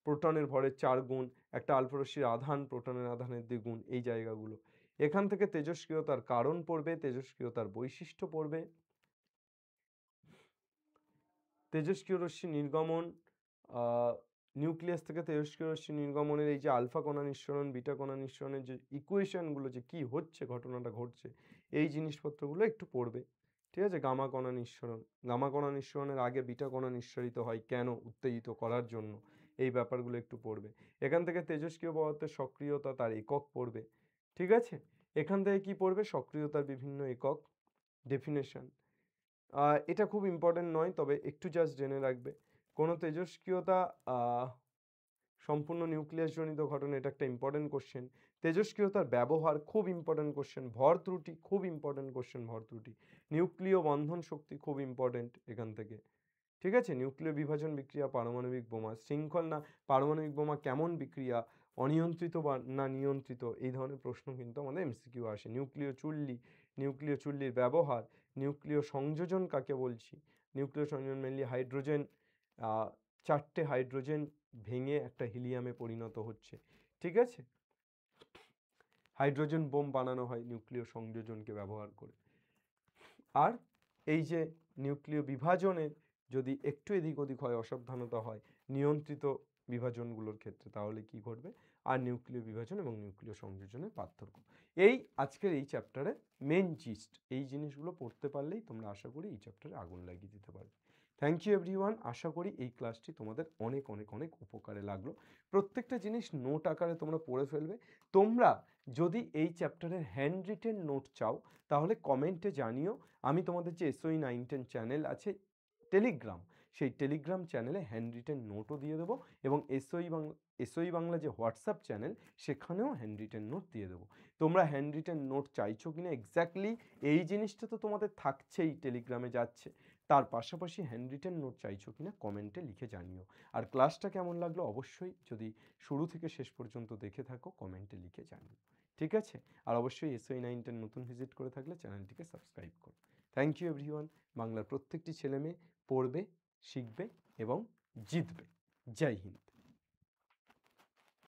প্রোটনের ভরের 4 গুণ, একটা আলফা রশ্মির আধান প্রোটনের আধানের 2 গুণ, এই জায়গাগুলো। এখান থেকে তেজস্ক্রিয়তার কারণ পড়বে, তেজস্ক্রিয়তার বৈশিষ্ট্য পড়বে, তেজস্ক্রিয় রশ্মি নির্গমন, নিউক্লিয়াস থেকে তেজস্ক্রিয় রশ্মি নির্গমনের এই যে আলফা কণা নিঃসরণ, বিটা কণা নিঃসরণের যে ইকুয়েশনগুলো, যে কি হচ্ছে, ঘটনাটা ঘটছে, এই জিনিসপত্রগুলো একটু পড়বে, ঠিক আছে? গামা কণা নিঃসরণ, গামা কণা নিঃসরণের আগে বিটা কণা নিঃসরিত হয় কেন, উত্তেজিত করার জন্য, এই ব্যাপারগুলো একটু পড়বে। এখান থেকে তেজস্ক্রিয় পদার্থের সক্রিয়তা, তার একক পড়বে, ঠিক আছে? এখান থেকে কি পড়বে, সক্রিয়তার বিভিন্ন একক, ডেফিনেশন। এটা খুব ইম্পর্টেন্ট নয়, তবে একটু জাস্ট জেনে রাখবে। কোনো তেজস্ক্রিয়তা সম্পূর্ণ নিউক্লিয়াসজনিত ঘটনা, এটা একটা ইম্পর্টেন্ট কোশ্চেন। তেজস্ক্রিয়তার ব্যবহার খুব ইম্পর্টেন্ট কোশ্চেন। ভর ত্রুটি খুব ইম্পর্টেন্ট কোশ্চেন, ভর ত্রুটি। নিউক্লিয় বন্ধন শক্তি খুব ইম্পর্টেন্ট এখান থেকে, ঠিক আছে? নিউক্লিয় বিভাজন বিক্রিয়া, পারমাণবিক বোমা শৃঙ্খল না, পারমাণবিক বোমা কেমন বিক্রিয়া, অনিয়ন্ত্রিত বা না নিয়ন্ত্রিত, এই ধরনের প্রশ্ন কিন্তু আমাদের এমসিকিউ আসে। নিউক্লিয় চুল্লি, নিউক্লিয় চুল্লির ব্যবহার, নিউক্লিয় সংযোজন কাকে বলছি, নিউক্লিয় সংযোজন মেনলি হাইড্রোজেন, 4টে হাইড্রোজেন ভেঙে একটা হিলিয়ামে পরিণত হচ্ছে, ঠিক আছে? হাইড্রোজেন বোম বানানো হয় নিউক্লিয় সংযোজনকে ব্যবহার করে। আর এই যে নিউক্লিয় বিভাজনের যদি একটু এদিক ওদিক হয়, অসাবধানতা হয় নিয়ন্ত্রিত বিভাজনগুলোর ক্ষেত্রে, তাহলে কি ঘটবে, আর নিউক্লিয় বিভাজন এবং নিউক্লিয় সংযোজনের পার্থক্য, এই আজকের এই চ্যাপ্টারে মেন জিস্ট। এই জিনিসগুলো পড়তে পারলেই তোমরা আশা করি এই চ্যাপ্টারে আগুন লাগিয়ে দিতে পারবে। Thank you everyone. আশা করি এই ক্লাসটি তোমাদের অনেক অনেক অনেক উপকারে লাগলো। প্রত্যেকটা জিনিস নোট আকারে তোমরা পড়ে ফেলবে। তোমরা যদি এই চ্যাপ্টারের হ্যান্ড রিটেন নোট চাও তাহলে কমেন্টে জানিও। আমি তোমাদের যে SOE 910 চ্যানেল আছে টেলিগ্রাম, সেই টেলিগ্রাম চ্যানেলে হ্যান্ড রিটেন নোটও দিয়ে দেবো, এবং SOE বাংলা যে হোয়াটসঅ্যাপ চ্যানেল সেখানেও হ্যান্ড রিটেন নোট দিয়ে দেবো। তোমরা হ্যান্ড রিটেন নোট চাইছো কিনা, এক্স্যাক্টলি এই জিনিসটা তো তোমাদের থাকছেই, টেলিগ্রামে যাচ্ছে, তার পাশাপাশি হ্যান্ড রিটেন নোট চাইছো কিনা কমেন্টে লিখে জানিও। আর ক্লাসটা কেমন লাগলো অবশ্যই যদি শুরু থেকে শেষ পর্যন্ত দেখে থাকো কমেন্টে লিখে জানিও, ঠিক আছে? আর অবশ্যই SOE 910 নতুন ভিজিট করে থাকলে চ্যানেলটিকে সাবস্ক্রাইব করো। Thank you everyone. বাংলার প্রত্যেকটি ছেলে মেয়ে পড়বে, শিখবে এবং জিতবে। জয় হিন্দ।